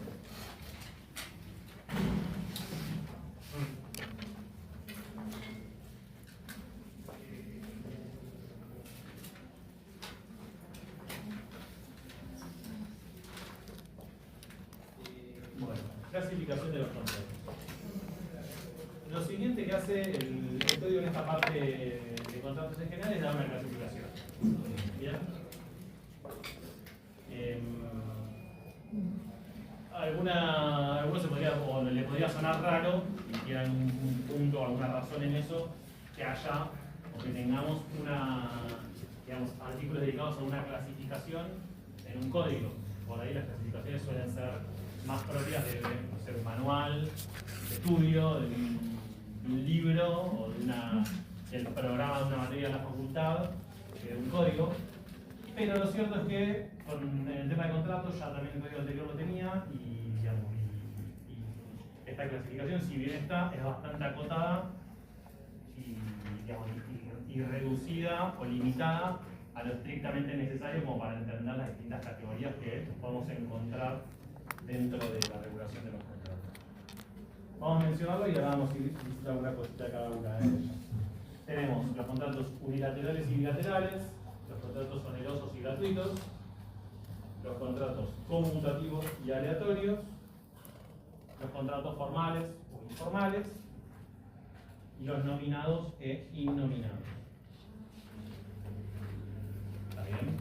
Bueno, clasificación de los contratos. Lo siguiente que hace el código en esta parte de contratos en general es dar una clasificación. ¿Bien? Algunos se podría, o le podría sonar raro, y quieran un punto o alguna razón en eso, que haya o que tengamos digamos, artículos dedicados a una clasificación en un código. Por ahí las clasificaciones suelen ser más propias de no sé, un manual de estudio, de un libro o del programa de una materia de la facultad, de un código. Pero lo cierto es que con el tema de contratos ya también el código anterior lo tenía y, digamos, y esta clasificación, si bien está, es bastante acotada y reducida o limitada a lo estrictamente necesario como para entender las distintas categorías que podemos encontrar dentro de la regulación de los contratos. Vamos a mencionarlo y ahora vamos a ir diciendo alguna cosita de cada una de ellas. Tenemos los contratos unilaterales y bilaterales, los contratos onerosos y gratuitos, los contratos conmutativos y aleatorios, los contratos formales o informales, y los nominados e innominados. ¿Está bien?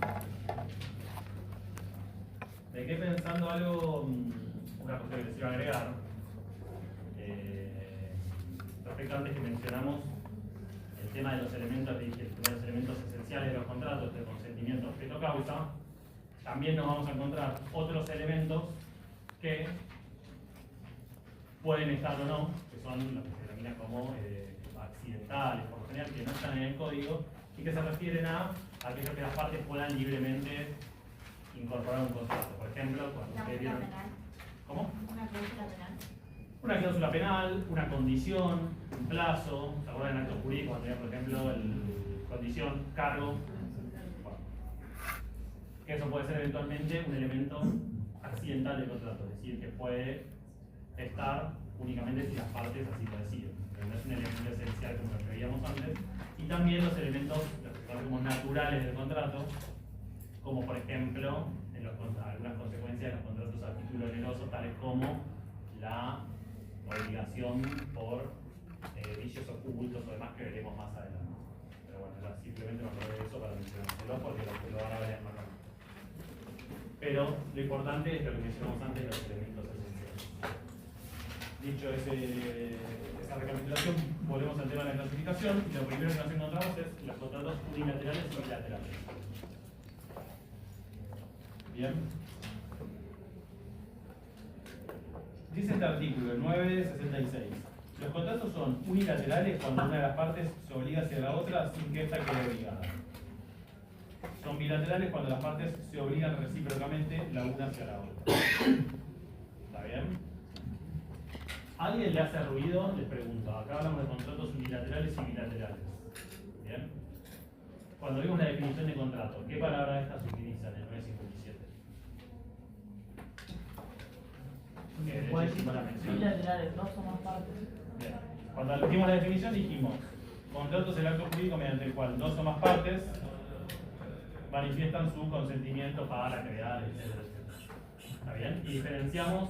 Me quedé pensando algo, una cosa que les iba a agregar. Respecto antes que mencionamos el tema de los elementos, los elementos esenciales de los contratos, de consentimiento, objeto, causa, también nos vamos a encontrar otros elementos que pueden estar o no, que son lo que se denomina como accidentales, por lo general, que no están en el código y que se refieren a aquellos que las partes puedan libremente incorporar un contrato. Por ejemplo, cuando ustedes vieron... ¿Cómo? Una cláusula penal. Una cláusula penal, una condición, un plazo. ¿Se acuerdan en actos jurídicos cuando había, por ejemplo, condición, cargo? Bueno, eso puede ser eventualmente un elemento accidental del contrato, es decir, que puede estar únicamente si las partes así lo deciden. Pero no es un elemento esencial como lo que veíamos antes. Y también los elementos, los que conocemos naturales del contrato, como por ejemplo algunas consecuencias de los contratos a título oneroso, tales como la obligación por vicios ocultos o demás que veremos más adelante. Pero bueno, simplemente me acordé de eso para mencionárselo porque lo van a ver en mano. Pero lo importante es lo que mencionamos antes, los elementos esenciales. Dicho esa recapitulación, volvemos al tema de la clasificación y lo primero que nos encontramos es los contratos unilaterales y bilaterales. Bien. Dice este artículo, el 966. Los contratos son unilaterales cuando una de las partes se obliga hacia la otra sin que ésta quede obligada. Son bilaterales cuando las partes se obligan recíprocamente la una hacia la otra. ¿Está bien? ¿A alguien le hace ruido? Les pregunto. Acá hablamos de contratos unilaterales y bilaterales. ¿Bien? Cuando vemos la definición de contrato, ¿qué palabra esta se utiliza en el 957? Que de hecho hicimos la mención. Bilaterales, no somos partes. Bien. Cuando dimos la definición dijimos, contrato es el acto jurídico mediante el cual dos o más partes manifiestan su consentimiento para la actividad, etc. ¿Está bien? Y diferenciamos,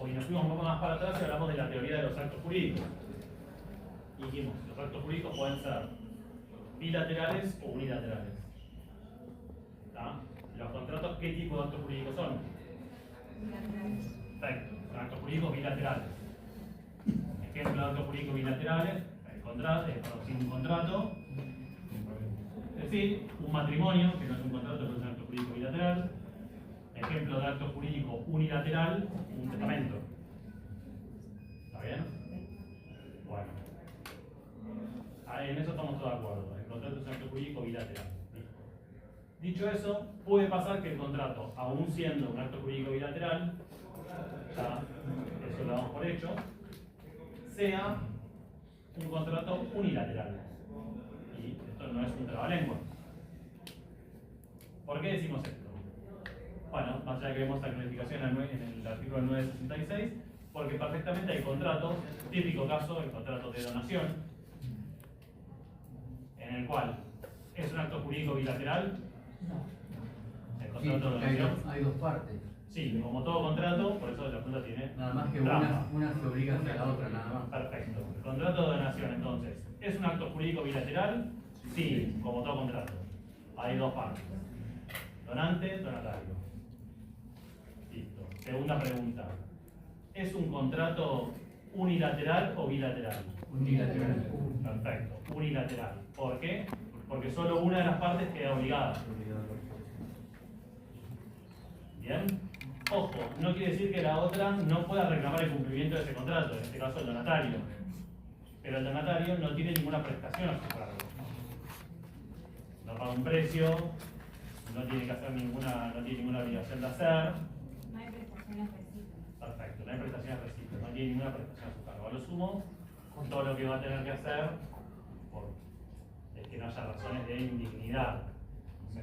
y nos fuimos un poco más para atrás y hablamos de la teoría de los actos jurídicos. Y dijimos, los actos jurídicos pueden ser bilaterales o unilaterales. ¿Está? Los contratos, ¿qué tipo de actos jurídicos son? Perfecto, son actos jurídicos bilaterales. Ejemplo de actos jurídicos bilaterales, sin un contrato. Es decir, un matrimonio, que no es un contrato, pero es un acto jurídico bilateral. Ejemplo de acto jurídico unilateral, un testamento. ¿Está bien? Bueno. En eso estamos todos de acuerdo. El contrato es un acto jurídico bilateral. ¿Listo? Dicho eso, puede pasar que el contrato, aún siendo un acto jurídico bilateral, ya, eso lo damos por hecho, sea un contrato unilateral. Y esto no es un trabalenguas. ¿Por qué decimos esto? Bueno, más allá que vemos la clasificación en el artículo 966, porque perfectamente hay contratos, típico caso, el contrato de donación, en el cual es un acto jurídico bilateral. El contrato de donación. Hay dos partes. Sí, como todo contrato, por eso la pregunta tiene. Nada más que trampa. una se obliga hacia la otra, nada más. Perfecto. El contrato de donación, entonces, ¿es un acto jurídico bilateral? Sí, como todo contrato. Hay dos partes. Donante, donatario. Listo. Segunda pregunta. ¿Es un contrato unilateral o bilateral? Unilateral. Perfecto. Unilateral. ¿Por qué? Porque solo una de las partes queda obligada. ¿Bien? Ojo, no quiere decir que la otra no pueda reclamar el cumplimiento de ese contrato, en este caso el donatario. Pero el donatario no tiene ninguna prestación a su cargo. No paga un precio, no tiene que hacer no tiene ninguna obligación de hacer. No hay prestaciones recíprocas. Perfecto, no hay prestaciones recíprocas, no tiene ninguna prestación a su cargo. A lo sumo, con todo lo que va a tener que hacer, es que no haya razones de indignidad, no sé,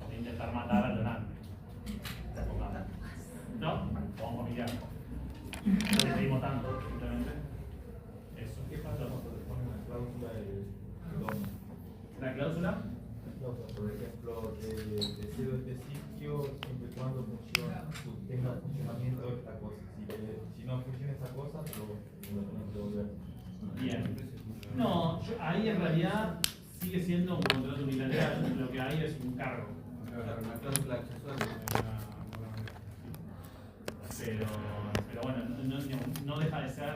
de intentar matar al donante. ¿No? Vamos a mirar. No le pedimos tanto, simplemente. Eso. ¿Qué pasa cuando le ponen una cláusula de dono? ¿Una cláusula? No, por ejemplo, de cedo específico, siempre y cuando tenga funcionamiento esta cosa. Si no funciona esta cosa, lo tenemos que devolver. Bien. No, ahí en realidad sigue siendo un contrato unilateral. Lo que hay es un cargo. Una cláusula accesoria. Pero bueno, no deja de ser,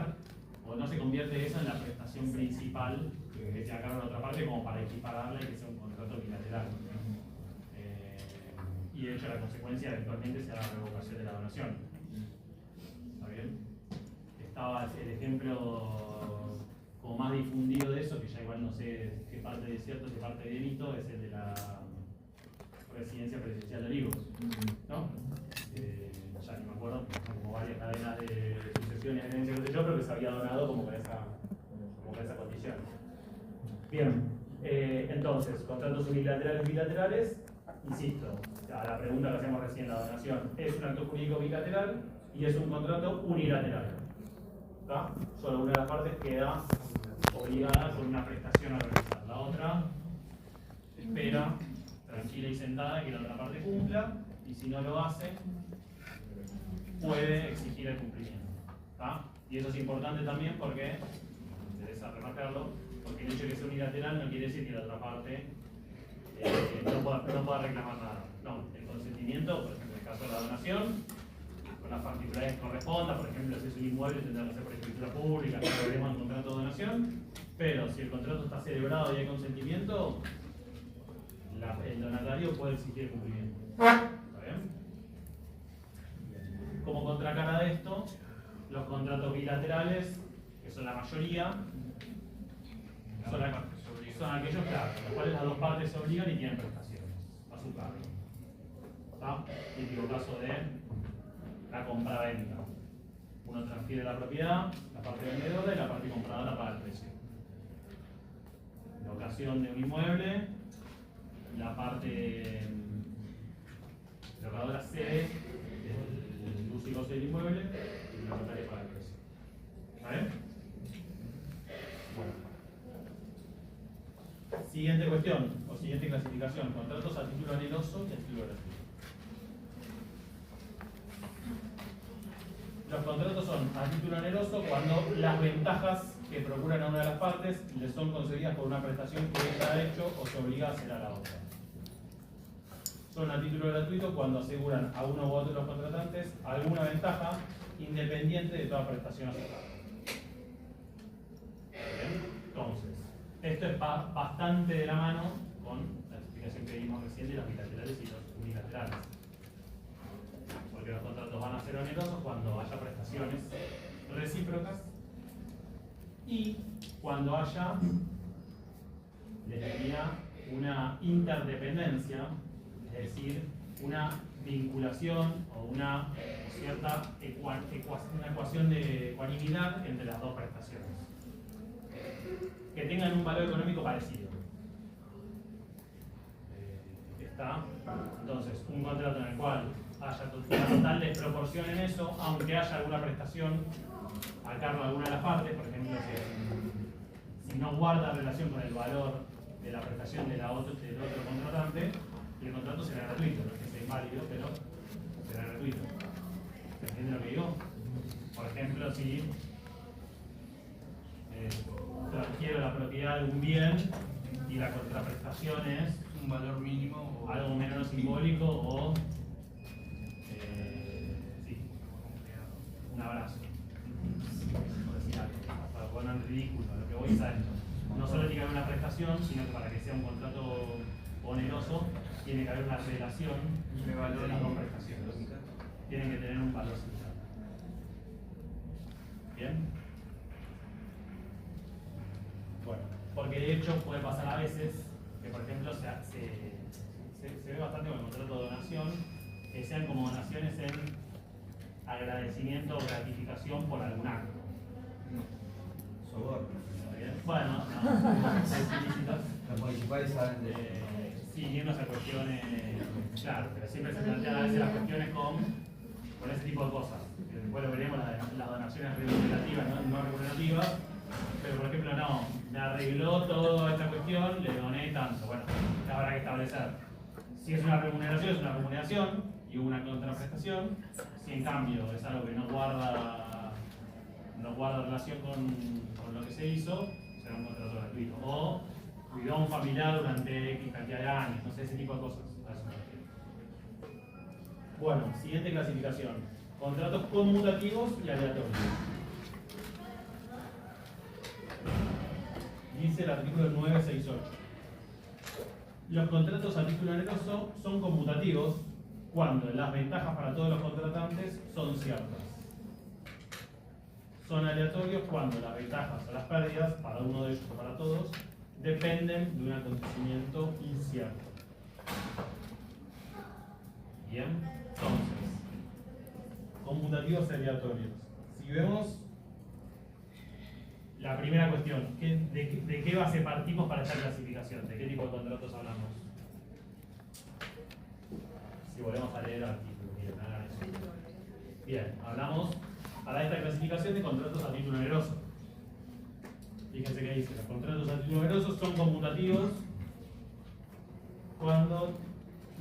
o no se convierte eso en la prestación principal que se cargo de otra parte como para equipararla y que sea un contrato bilateral. Y de hecho la consecuencia eventualmente será la revocación de la donación. ¿Está bien? Estaba el ejemplo como más difundido de eso, que ya igual no sé qué parte de cierto, qué parte de mito, es el de la residencia presidencial de Olivos, ¿no? Ya ni me acuerdo, son como varias cadenas de sucesiones, herencias, qué sé yo, pero que se había donado como con esa condición. Bien, entonces, contratos unilaterales, bilaterales, insisto, a la pregunta que hacemos recién, la donación, es un acto jurídico bilateral y es un contrato unilateral. ¿Está? Solo una de las partes queda obligada con una prestación a realizar. La otra espera, tranquila y sentada, que la otra parte cumpla, y si no lo hace, puede exigir el cumplimiento. ¿Está? Y eso es importante también porque, me interesa remarcarlo, porque el hecho de que sea unilateral no quiere decir que la otra parte no pueda reclamar nada. No, el consentimiento, por ejemplo, en el caso de la donación, con las particularidades que corresponda, por ejemplo, si es un inmueble tendrá que ser por escritura pública, no veremos en contrato de donación, pero si el contrato está celebrado y hay consentimiento, el donatario puede exigir el cumplimiento. ¿Está bien? Como contracara de esto, los contratos bilaterales, que son la mayoría, son aquellos, claro, en los cuales las dos partes se obligan y tienen prestaciones. su cargo. ¿Está? Típico caso de la compra-venta. Uno transfiere la propiedad, la parte vendedora y la parte compradora paga el precio. Locación de un inmueble, la parte locadora cede el uso y goce del inmueble y la notaria paga el precio. ¿Vale? Bueno. Siguiente cuestión, o siguiente clasificación, contratos a título anheloso y a título gratuito. Los contratos son a título anheloso cuando las ventajas que procuran a una de las partes le son concedidas por una prestación que ella ha hecho o se obliga a hacer a la otra. Son a título gratuito cuando aseguran a uno u otro de los contratantes alguna ventaja independiente de toda prestación aceptada. ¿Bien? Entonces, esto es bastante de la mano con la explicación que vimos recién de los bilaterales y los unilaterales. Porque los contratos van a ser onerosos cuando haya prestaciones recíprocas y cuando haya, les diría, una interdependencia, es decir, una vinculación o una cierta una ecuación de ecuanimidad entre las dos prestaciones. Que tengan un valor económico parecido. ¿Está? Entonces, un contrato en el cual haya una total desproporción en eso, aunque haya alguna prestación a cargo de alguna de las partes, por ejemplo, si no guarda relación con el valor de la prestación del otro contratante, el contrato será gratuito, no es que sea inválido, pero será gratuito. ¿Se entiende lo que digo? Por ejemplo, si transfiero la propiedad de un bien y la contraprestación es un valor mínimo o algo menos simbólico o sí, un abrazo, por decir algo, para poner en ridículo, lo que voy a esto. No solo tiene que haber una prestación, sino que para que sea un contrato oneroso tiene que haber una relación de valor de las dos prestaciones. Tienen que tener un valor similar. ¿Bien? Bueno, porque de hecho puede pasar a veces que, por ejemplo, se ve bastante con el contrato de donación, que sean como donaciones en agradecimiento o gratificación por algún acto. Soborno. Bueno, no, explícitas. Los municipales saben de Sí, yendo a esas cuestiones, claro, pero siempre se plantean a veces las cuestiones con ese tipo de cosas. Después lo veremos, las donaciones remunerativas, no remunerativas, pero por ejemplo, no, me arregló toda esta cuestión, le doné tanto. Bueno, habrá que establecer. Si es una remuneración y hubo una contraprestación. Si en cambio es algo que no guarda relación con lo que se hizo, será un contrato gratuito. O cuidó a un familiar durante X cantidad de años, no sé, ese tipo de cosas. A eso me refiero. Bueno, siguiente clasificación. Contratos conmutativos y aleatorios. Dice el artículo 968. Los contratos a título oneroso son conmutativos cuando las ventajas para todos los contratantes son ciertas. Son aleatorios cuando las ventajas o las pérdidas, para uno de ellos o para todos, dependen de un acontecimiento incierto. Bien, entonces, conmutativos y aleatorios. Si vemos la primera cuestión, ¿de qué base partimos para esta clasificación? ¿De qué tipo de contratos hablamos? Si volvemos a leer el artículo, miren, hagan eso. Bien, hablamos para esta clasificación de contratos a título oneroso. Fíjense que dice, los contratos a título oneroso son conmutativos cuando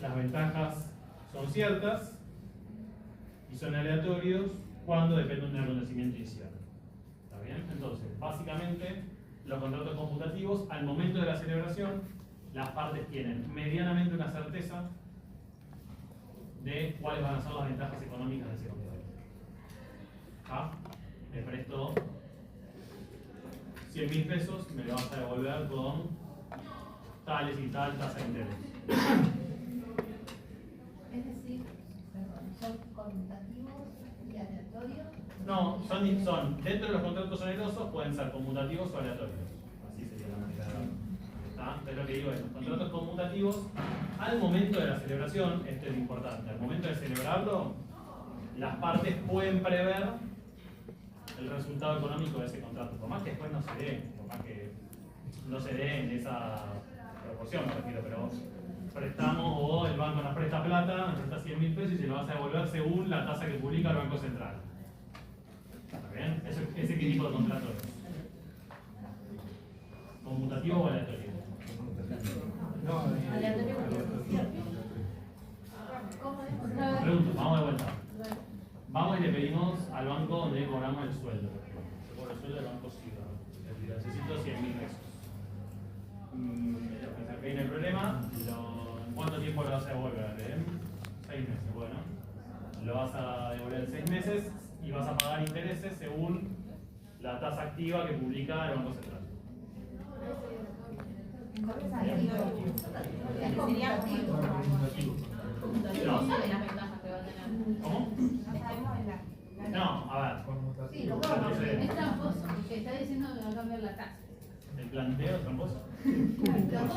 las ventajas son ciertas y son aleatorios cuando dependen de un acontecimiento incierto. ¿Está bien? Entonces, básicamente, los contratos conmutativos, al momento de la celebración, las partes tienen medianamente una certeza de cuáles van a ser las ventajas económicas de ese contrato. ¿Ah? Le presto 100.000 pesos, me lo vas a devolver con tales y tal tasa de interés. Es decir, perdón, ¿son conmutativos y aleatorios? No, son dentro de los contratos onerosos pueden ser conmutativos o aleatorios. Así sería la manera de verlo. ¿tá? Entonces lo que digo es, los contratos conmutativos, al momento de la celebración, esto es importante, al momento de celebrarlo, las partes pueden prever el resultado económico de ese contrato, por más que después no se dé, por más que no se dé en esa proporción, me refiero, pero prestamos o el banco nos presta plata, nos presta 100.000 pesos y se lo vas a devolver según la tasa que publica el Banco Central. ¿Está bien? ¿Ese qué tipo de contrato es? ¿Conmutativo o aleatorio? Pregunto, vamos de vuelta. Vamos y le pedimos al banco donde cobramos el sueldo. Yo cobro el sueldo del banco Ciudad. Necesito 100.000 pesos. Ahí no hay problema. ¿En cuánto tiempo lo vas a devolver? ¿En 6 meses? Bueno, lo vas a devolver en 6 meses y vas a pagar intereses según la tasa activa que publica el Banco Central. Sería activo. No. sabe las ventajas que va a tener. ¿Cómo? No sabemos en la. No, a ver. Sí, lo bueno, es tramposo, porque está diciendo que va a cambiar la tasa. ¿El planteo es tramposo? Vamos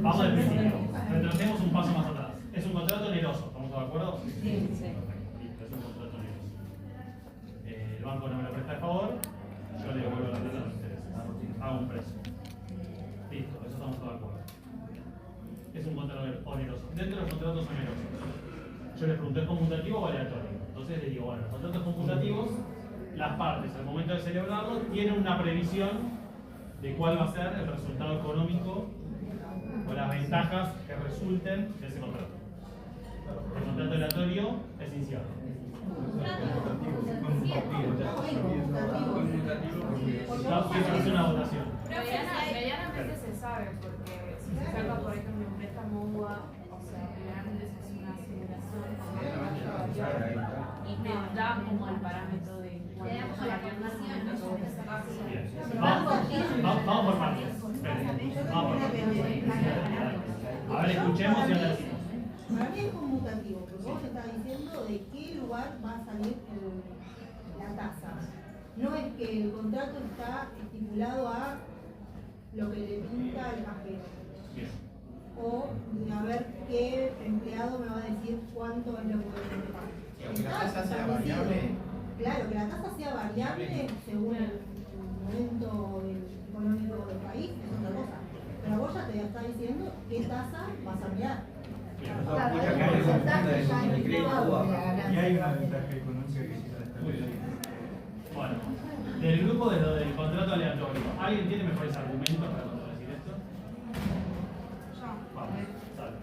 Vamos del principio. Retrocedemos un paso más atrás. Es un contrato oneroso, ¿estamos de acuerdo? Sí. Listo, es un contrato oneroso. El banco no me lo presta de favor, yo le devuelvo la plata a los intereses. Hago un precio. Listo, eso estamos todos de acuerdo. Es un contrato oneroso. Dentro de los contratos onerosos, yo les pregunté, ¿es conmutativo o aleatorio? Entonces les digo, bueno, los contratos conmutativos, las partes al momento de celebrarlo tienen una previsión de cuál va a ser el resultado económico o las ventajas que resulten de ese contrato. El contrato aleatorio es incierto. Quiero hacer una votación. Medianamente se sabe, porque si se saca, por ejemplo, un préstamo UA, o sea, generalmente se hace una simulación y te da como el parámetro de cuánto salario Vamos por partes. Vamos por partes. A ver, escuchemos y analicemos. Para mí es conmutativo, porque vos estás diciendo de qué lugar va a salir la tasa. No es que el contrato está estipulado a lo que le pinta el cajero. O a ver qué empleado me va a decir cuánto es lo que voy a pagar. Y aunque la tasa sea variable. Claro, que la tasa sea variable según el momento económico del país, es otra cosa. Pero vos ya te está diciendo qué tasa vas a emplear. Y hay una ventaja económica que se está estableciendo. Bueno, del grupo de lo del contrato aleatorio, ¿alguien tiene mejores argumentos para contradecir esto? Vamos, sale.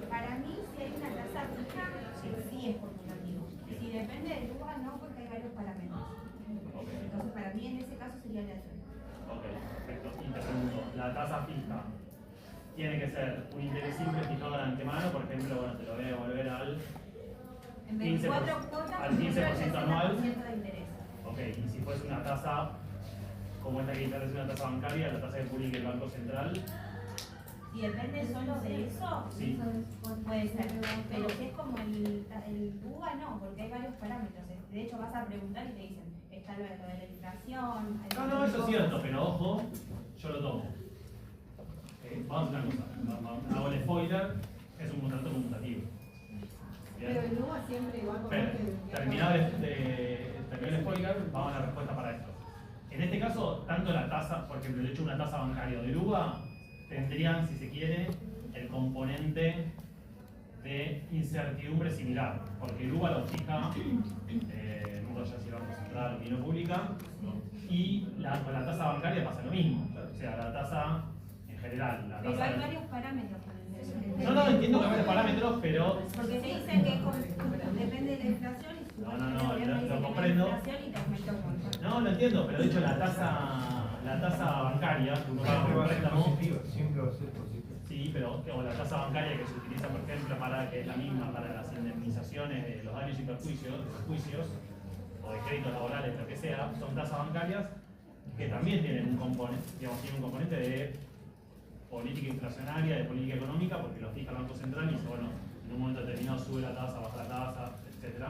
Para mí, si hay una tasa fija, sí es conmutativo. Si depende del lugar, no, porque hay varios parámetros. Entonces, para mí, en ese caso sería aleatorio. Ok, perfecto. Y te pregunto, ¿la tasa fija tiene que ser un interés simple fijado de antemano? Por ejemplo, bueno, te lo voy a devolver al En 15%, 24 cuotas, al 15% anual. 60% de interés. Ok, y si fuese una tasa como esta que interesa una tasa bancaria, la tasa que publique el Banco Central, Si depende solo de eso, sí. puede ser. Pero si es como el UVA, no, porque hay varios parámetros. De hecho, vas a preguntar y te dicen, está lo de la inflación. No, eso es cierto, pero ojo, yo lo tomo. Vamos a hacer una cosa, hago el spoiler, es un contrato conmutativo. Bien. Pero el UBA siempre va a Pero, comer terminado el spoiler, vamos a la respuesta para esto. En este caso, tanto la tasa, por ejemplo, el hecho de una tasa bancaria del UBA, tendrían, si se quiere, el componente de incertidumbre similar, porque el UBA lo fija, no sé si el Banco Central o lo publica, y con la tasa bancaria pasa lo mismo. O sea, la tasa en general, la Pero tasa. hay varios parámetros con el No, entiendo que hay varios parámetros, pero. Porque te dicen que depende de la inflación y su No, lo comprendo. y te aumenta un montón. No, lo entiendo, pero de hecho la tasa bancaria que uno paga por un préstamo. Siempre va a ser positivo. Sí, pero o la tasa bancaria que se utiliza, por ejemplo, que es la misma para las indemnizaciones de los daños y perjuicios, de los juicios, o de créditos laborales, lo que sea, son tasas bancarias que también tienen un componente de política inflacionaria, de política económica, porque lo fija el Banco Central y dice, bueno, en un momento determinado sube la tasa, baja la tasa, etc.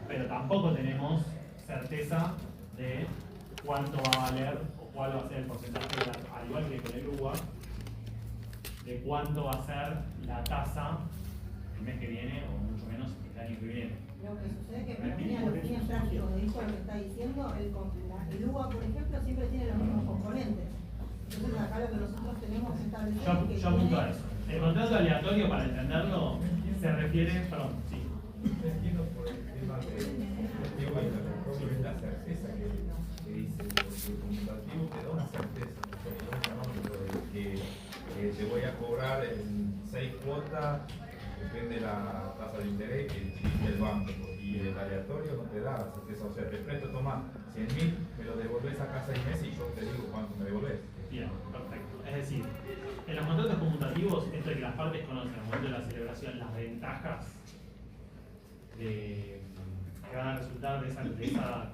Pero tampoco tenemos certeza de cuánto va a valer o cuál va a ser el porcentaje, al igual que con el UBA, de cuánto va a ser la tasa el mes que viene o mucho menos el año que viene. Lo que sucede es que para mí, a los fines prácticos de esto lo que está diciendo, el UBA, por ejemplo, siempre tiene los mismos componentes. Entonces acá lo que nosotros tenemos que establecer Yo apunto a eso. El contrato aleatorio, para entenderlo, se refiere, perdón, sí. Entiendo por el tema de es la certeza que dice, porque el conmutativo te da una certeza, nosotros llamamos de que te voy a cobrar en 6 cuotas, depende de la tasa de interés que dice el banco, y el aleatorio no te da la certeza, o sea, te presto, toma 100.000, me lo devolvés acá 6 meses y yo te digo cuánto me devolvés. Bien, perfecto. Es decir, en los contratos conmutativos, esto de que las partes conocen al momento de la celebración las ventajas que van a resultar de esa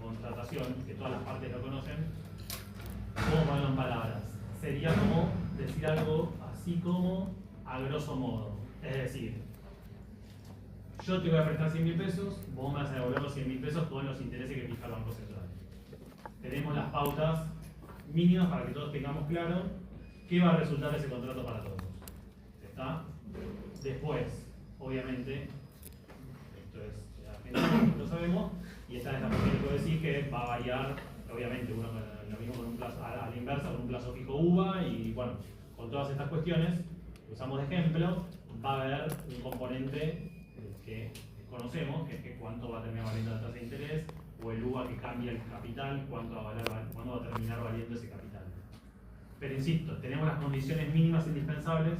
contratación, que todas las partes lo conocen, ¿cómo ponerlo en palabras? Sería como decir algo así como a grosso modo. Es decir, yo te voy a prestar 100.000 pesos, vos me vas a devolver los 100.000 pesos con los intereses que fija el Banco Central. Tenemos las pautas mínimas para que todos tengamos claro qué va a resultar de ese contrato para todos. ¿Está? Después, obviamente, esto es lo sabemos, y está esta parte que puedo decir que va a variar, obviamente, uno lo mismo con un plazo, a la inversa, con un plazo fijo UVA, y bueno, con todas estas cuestiones que usamos de ejemplo, va a haber un componente que conocemos, que es que cuánto va a terminar valiendo la tasa de interés, o el UVA que cambia el capital, cuándo va a terminar valiendo ese capital. Pero insisto, tenemos las condiciones mínimas indispensables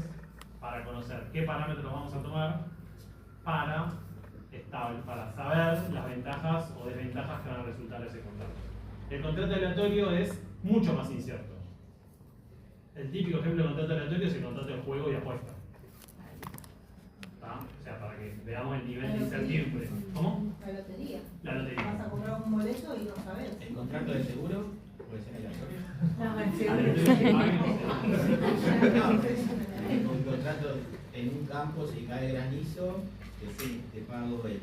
para conocer qué parámetros vamos a tomar para saber las ventajas o desventajas que van a resultar de ese contrato. El contrato aleatorio es mucho más incierto. El típico ejemplo de contrato aleatorio es el contrato de juego y apuesta. O sea, para que veamos el nivel de incertidumbre. ¿Cómo? La lotería. La lotería. Vas a comprar un boleto y no sabes. ¿El contrato de seguro puede ser aleatorio? No, Un contrato en un campo, si cae granizo, que sí, te pago el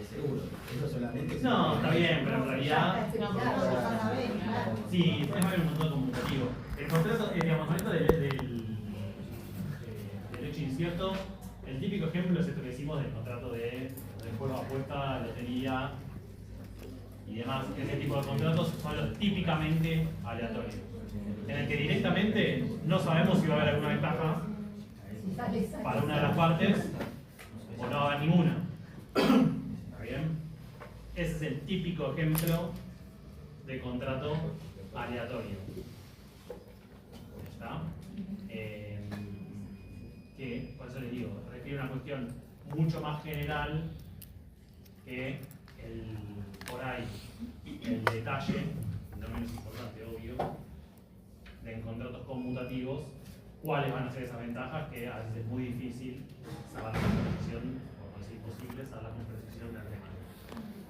seguro. Eso solamente... No, está bien, pero en realidad... claro. Sí, es más un contrato conmutativo. El contrato, digamos, hablando del hecho incierto, el típico ejemplo es esto que decimos del contrato de juego de apuesta, lotería y demás. Ese tipo de contratos son los típicamente aleatorios, en el que directamente no sabemos si va a haber alguna ventaja para una de las partes o no va a haber ninguna. ¿Está bien? Ese es el típico ejemplo de contrato aleatorio. ¿Está? Que, por eso les digo, requiere una cuestión mucho más general que por ahí, el detalle, no menos importante, obvio, de en contratos conmutativos, cuáles van a ser esas ventajas, que a veces es muy difícil saber la precisión, o no es imposible saber la precisión de antemano.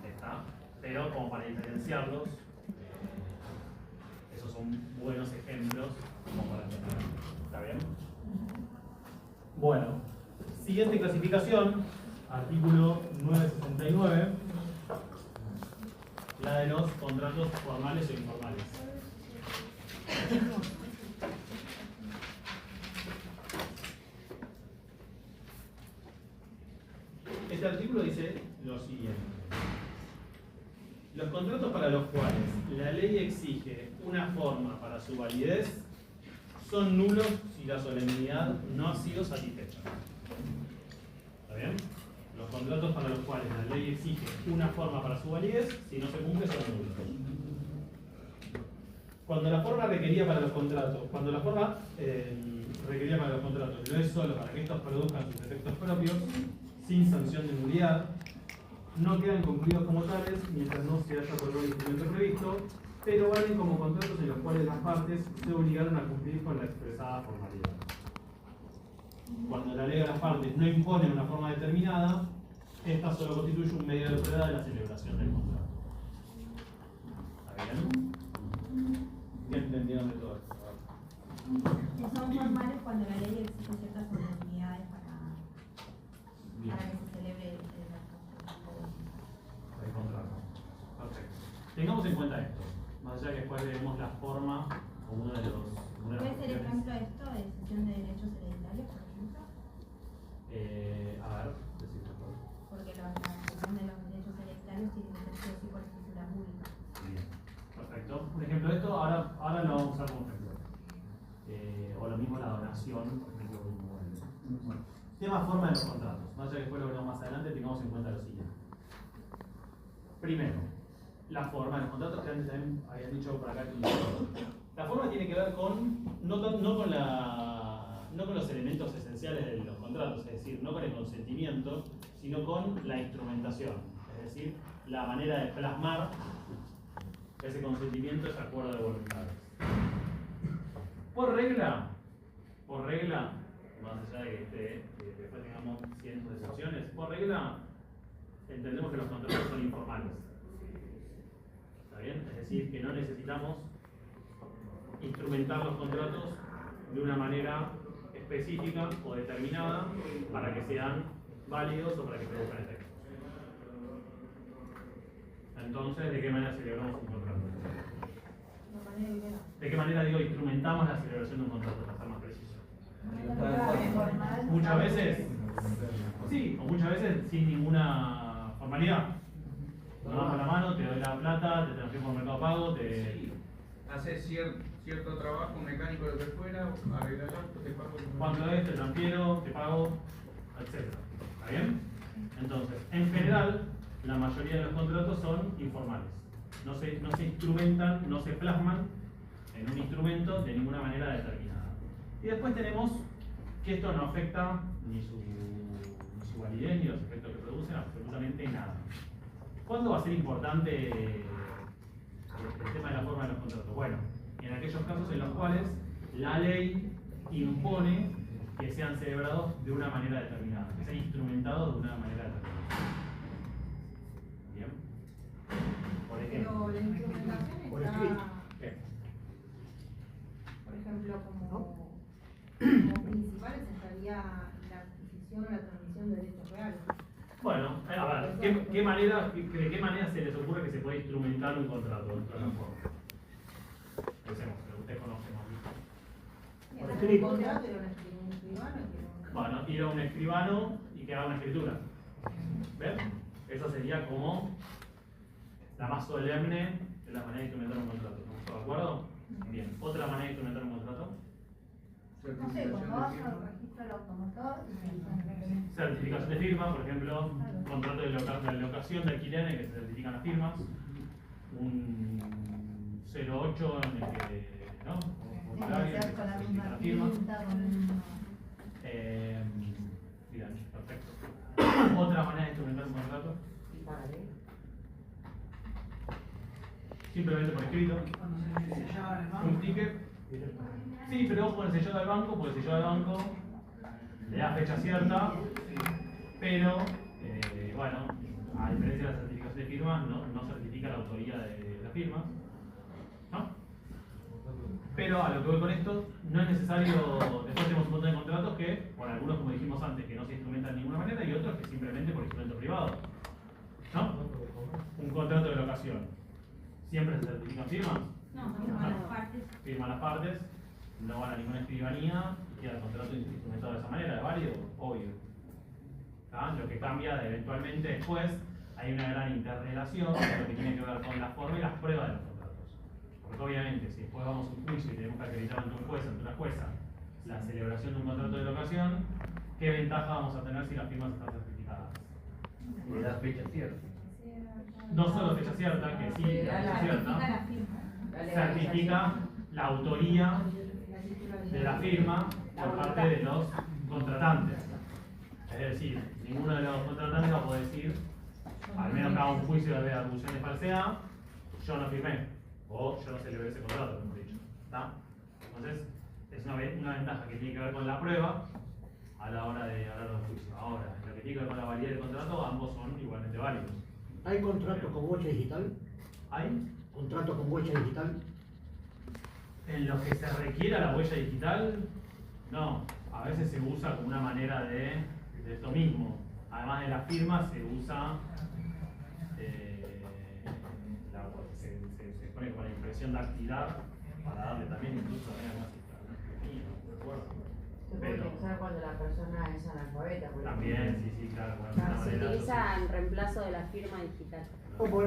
¿Está? Pero como para diferenciarlos, esos son buenos ejemplos como para entender. ¿Está bien? Bueno, siguiente clasificación, artículo 969, la de los contratos formales o informales. Este artículo dice lo siguiente: los contratos para los cuales la ley exige una forma para su validez son nulos si la solemnidad no ha sido satisfecha. ¿Está bien? Los contratos para los cuales la ley exige una forma para su validez, si no se cumple, son nulos. Cuando la forma requerida para los contratos, no es solo para que estos produzcan sus efectos propios, sin sanción de nulidad, no quedan concluidos como tales mientras no se haya otorgado el instrumento previsto, pero valen como contratos en los cuales las partes se obligaron a cumplir con la expresada formalidad. Cuando la ley de las partes no impone una forma determinada, esta solo constituye un medio de prueba de la celebración del contrato. ¿Está bien? ¿Bien entendieron de todo esto? Que son formales cuando la ley exige ciertas solemnidades para que se celebre el contrato. Perfecto. Tengamos en cuenta esto, más allá que después veremos la forma como uno de los... una de las ¿Puede ser cuestiones. ejemplo esto de cesión de derechos hereditarios, por ejemplo? A ver, decime por favor. Porque la cesión de los derechos hereditarios tiene que ser sí o sí por escritura pública. Bien, perfecto. Un ejemplo de esto, ahora lo vamos a usar como ejemplo. O lo mismo la donación, por ejemplo. Bueno, tema forma de los contratos. Más allá que después lo veremos más adelante, tengamos en cuenta lo siguiente. Primero, la forma de los contratos, que antes también habían dicho por acá. La forma tiene que ver con, no con los elementos esenciales de los contratos, es decir, no con el consentimiento, sino con la instrumentación, es decir, la manera de plasmar ese consentimiento, ese acuerdo de voluntades. Por regla, más allá de que después tengamos cientos de excepciones, por regla entendemos que los contratos son informales. ¿Está bien? Es decir, que no necesitamos instrumentar los contratos de una manera específica o determinada para que sean válidos o para que produzcan efectos. Entonces, ¿de qué manera celebramos un contrato? ¿De qué manera, digo, instrumentamos la celebración de un contrato, para ser más preciso? Muchas veces, sí, o muchas veces sin ninguna formalidad. Nos damos la mano, te doy la plata, te transfiero por Mercado Pago, te... Haces cierto trabajo mecánico, lo que fuera, arreglar el auto, te pago. ¿Cuánto es? Te transfiero, te pago, etc. ¿Está bien? Entonces, en general, la mayoría de los contratos son informales. No se instrumentan, no se plasman en un instrumento de ninguna manera determinada. Y después tenemos que esto no afecta ni su validez ni los efectos que producen, absolutamente nada. ¿Cuándo va a ser importante el tema de la forma de los contratos? Bueno, en aquellos casos en los cuales la ley impone que sean celebrados de una manera determinada, que sean instrumentados de una manera determinada. Bien. Por ejemplo. Pero la instrumentación Por está, escrito. ¿Qué? por ejemplo, como principales estaría la adquisición o la transmisión de derechos reales. Bueno, a ver, ¿de qué manera se les ocurre que se puede instrumentar un contrato dentro de la forma? Pensemos, que ustedes conocen más. Por Un escrito. contrato era un escribano que Bueno, ir a un escribano y que haga una escritura. ¿Ven? Esa sería como la más solemne de la manera de instrumentar un contrato. ¿Estamos todos de acuerdo? Bien. ¿Otra manera de instrumentar un contrato? No sé, cuando vas al registro del automotor y Certificación de firma, por ejemplo, contrato de locación de alquiler en el que se certifican las firmas, un 08 en el que, ¿no? Un formulario en el que se con la certifican misma las firmas. tinta, con el mismo... Bien, perfecto. ¿Otra manera de instrumentar un contrato? Simplemente por escrito. Un ticket. Sí, pero ojo con el sellado del banco, porque el sellado del banco le da fecha cierta, pero bueno, a diferencia de la certificación de firma, no certifica la autoría de la firma, ¿no? Pero a lo que voy con esto, no es necesario, después tenemos un montón de contratos que, bueno, algunos como dijimos antes, que no se instrumentan de ninguna manera, y otros que simplemente por instrumento privado, ¿no? Un contrato de locación, ¿siempre se certifican firmas? No, firman las partes. Firman las partes, no van a ninguna escribanía y queda el contrato instrumentado de esa manera, ¿es válido? Obvio. ¿Tá? Lo que cambia eventualmente después, hay una gran interrelación de lo que tiene que ver con la forma y las pruebas de los contratos. Porque obviamente, si después vamos a un juicio y tenemos que acreditar ante un juez, ante una jueza, la celebración de un contrato de locación, ¿qué ventaja vamos a tener si las firmas están certificadas? Le da fecha cierta. No solo fecha cierta, que sí, fecha cierta, certifica la autoría de la firma por parte de los contratantes. Es decir, ninguno de los contratantes va a poder decir, al menos que haga un juicio de atribución de falsedad, yo no firmé, o yo no celebré ese contrato, como he dicho. ¿Está? Entonces, es una ventaja que tiene que ver con la prueba a la hora de hablar de un juicio. Ahora, lo que tiene que ver con la validez del contrato, ambos son igualmente válidos. ¿Hay contratos con huella digital? ¿Hay? ¿Contratos con huella digital? En los que se requiera la huella digital, no. A veces se usa como una manera de esto mismo. Además de la firma, se usa, se pone como la impresión dactilar para darle también incluso más ¿de acuerdo? Se puede pensar cuando la persona es analfabeta. También, sí, claro. Se utiliza en reemplazo de la firma digital.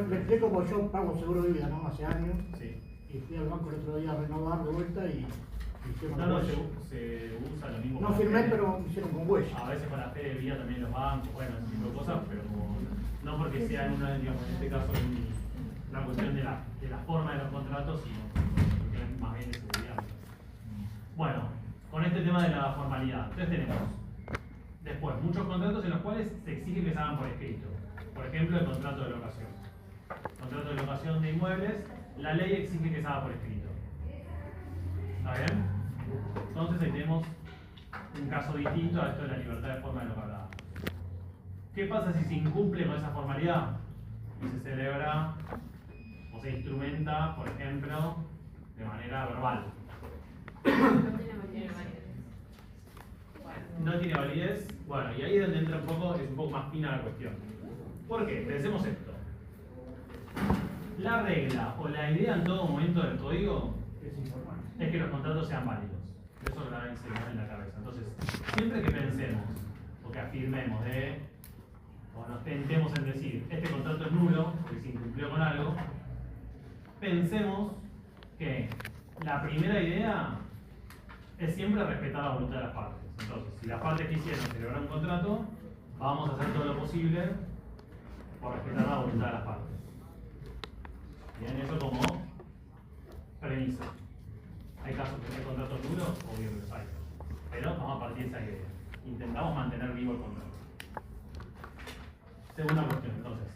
Le explico porque yo pago seguro de vida, ¿no? Hace años. Sí. Y fui al banco el otro día a renovar de vuelta y hicieron No, huella. se usa lo mismo. No firmé, pero me hicieron con huella. A veces con la fe de vida también los bancos, bueno, ese tipo de cosas, pero no porque sea digamos, en este caso una cuestión de la forma de los contratos, sino porque más bien de seguridad. Bueno, con este tema de la formalidad, entonces tenemos después muchos contratos en los cuales se exige que se hagan por escrito. Por ejemplo, el contrato de locación. Contrato de locación de inmuebles, la ley exige que se haga por escrito. ¿Está bien? Entonces ahí tenemos un caso distinto a esto de la libertad de forma de lo que hablábamos. ¿Qué pasa si se incumple con esa formalidad? Y se celebra o se instrumenta, por ejemplo, de manera verbal. No tiene validez. Bueno, y ahí es donde entra es un poco más fina la cuestión. ¿Por qué? Pensemos esto. La regla o la idea en todo momento del código es que los contratos sean válidos. Eso lo deben enseñar en la cabeza. Entonces, siempre que pensemos o que afirmemos o nos tentemos en decir este contrato es nulo porque se incumplió con algo, pensemos que la primera idea es siempre respetar la voluntad de las partes. Entonces, si las partes quisieron celebrar un contrato, vamos a hacer todo lo posible por respetar la voluntad de las partes. Bien, eso como premisa. ¿Hay casos que hay contratos duros? Obvio que los hay. Pero vamos a partir de esa idea. Intentamos mantener vivo el contrato. Segunda cuestión, entonces.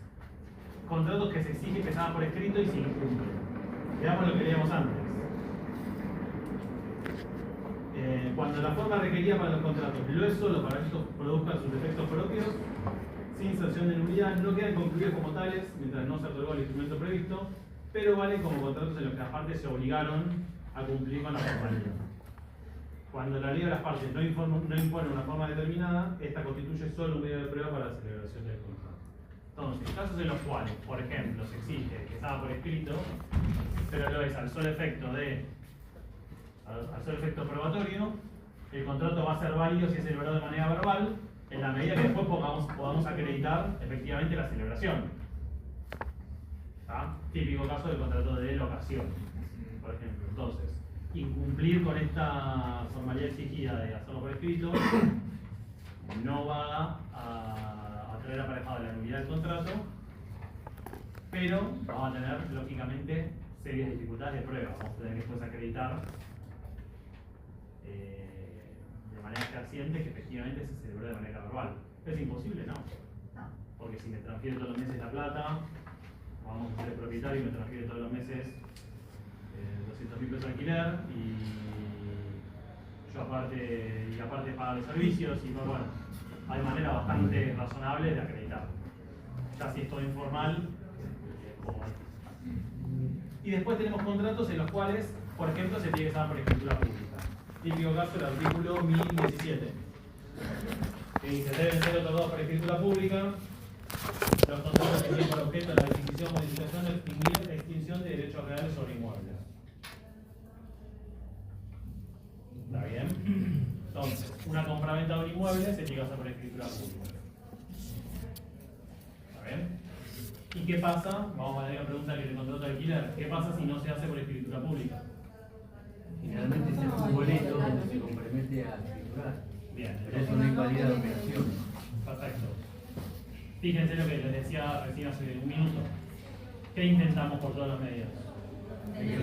Contratos que se exige que se hagan por escrito y se incumplen. Veamos lo que leíamos antes. Cuando la forma requerida para los contratos lo es solo para que estos produzcan sus efectos propios, sin sanción de nulidad, no quedan concluidos como tales mientras no se otorgó el instrumento previsto, pero valen como contratos en los que las partes se obligaron a cumplir con la formalidad. Cuando la ley de las partes no impone una forma determinada, esta constituye solo un medio de prueba para la celebración del contrato. Entonces, casos en los cuales, por ejemplo, se exige que estaba por escrito, pero lo es al solo efecto probatorio, el contrato va a ser válido si es celebrado de manera verbal, en la medida que después podamos acreditar efectivamente la celebración. ¿Está? Típico caso del contrato de locación, por ejemplo. Entonces, incumplir con esta formalidad exigida de hacerlo por escrito no va a traer aparejado la nulidad del contrato, pero vamos a tener, lógicamente, serias dificultades de prueba. Vamos a tener que después acreditar de manera fehaciente que efectivamente se celebró de manera verbal. ¿Es imposible? No. Porque si me transfiere todos los meses la plata, vamos a ser propietario y me transfiere todos los meses 200.000 pesos de alquiler y yo aparte pagar los servicios y bueno, hay maneras bastante razonables de acreditar. Ya si es todo informal, como antes. Y después tenemos contratos en los cuales, por ejemplo, se tiene que estar por escritura pública. Típico caso del artículo 1017, que dice: deben ser otorgados por escritura pública los contratos que tienen por objeto la adquisición, modificación o extinción de derechos reales sobre inmuebles. ¿Está bien? Entonces, una compraventa de un inmueble se tiene que hacer por escritura pública. ¿Está bien? ¿Y qué pasa? Vamos a ver la pregunta que le contrato de alquiler. ¿Qué pasa si no se hace por escritura pública? Generalmente se hace un boleto donde se compromete a escriturar. Bien. Pero eso no invalida la operación. Perfecto. Fíjense lo que les decía recién hace un minuto. ¿Qué intentamos por todos los medios? Que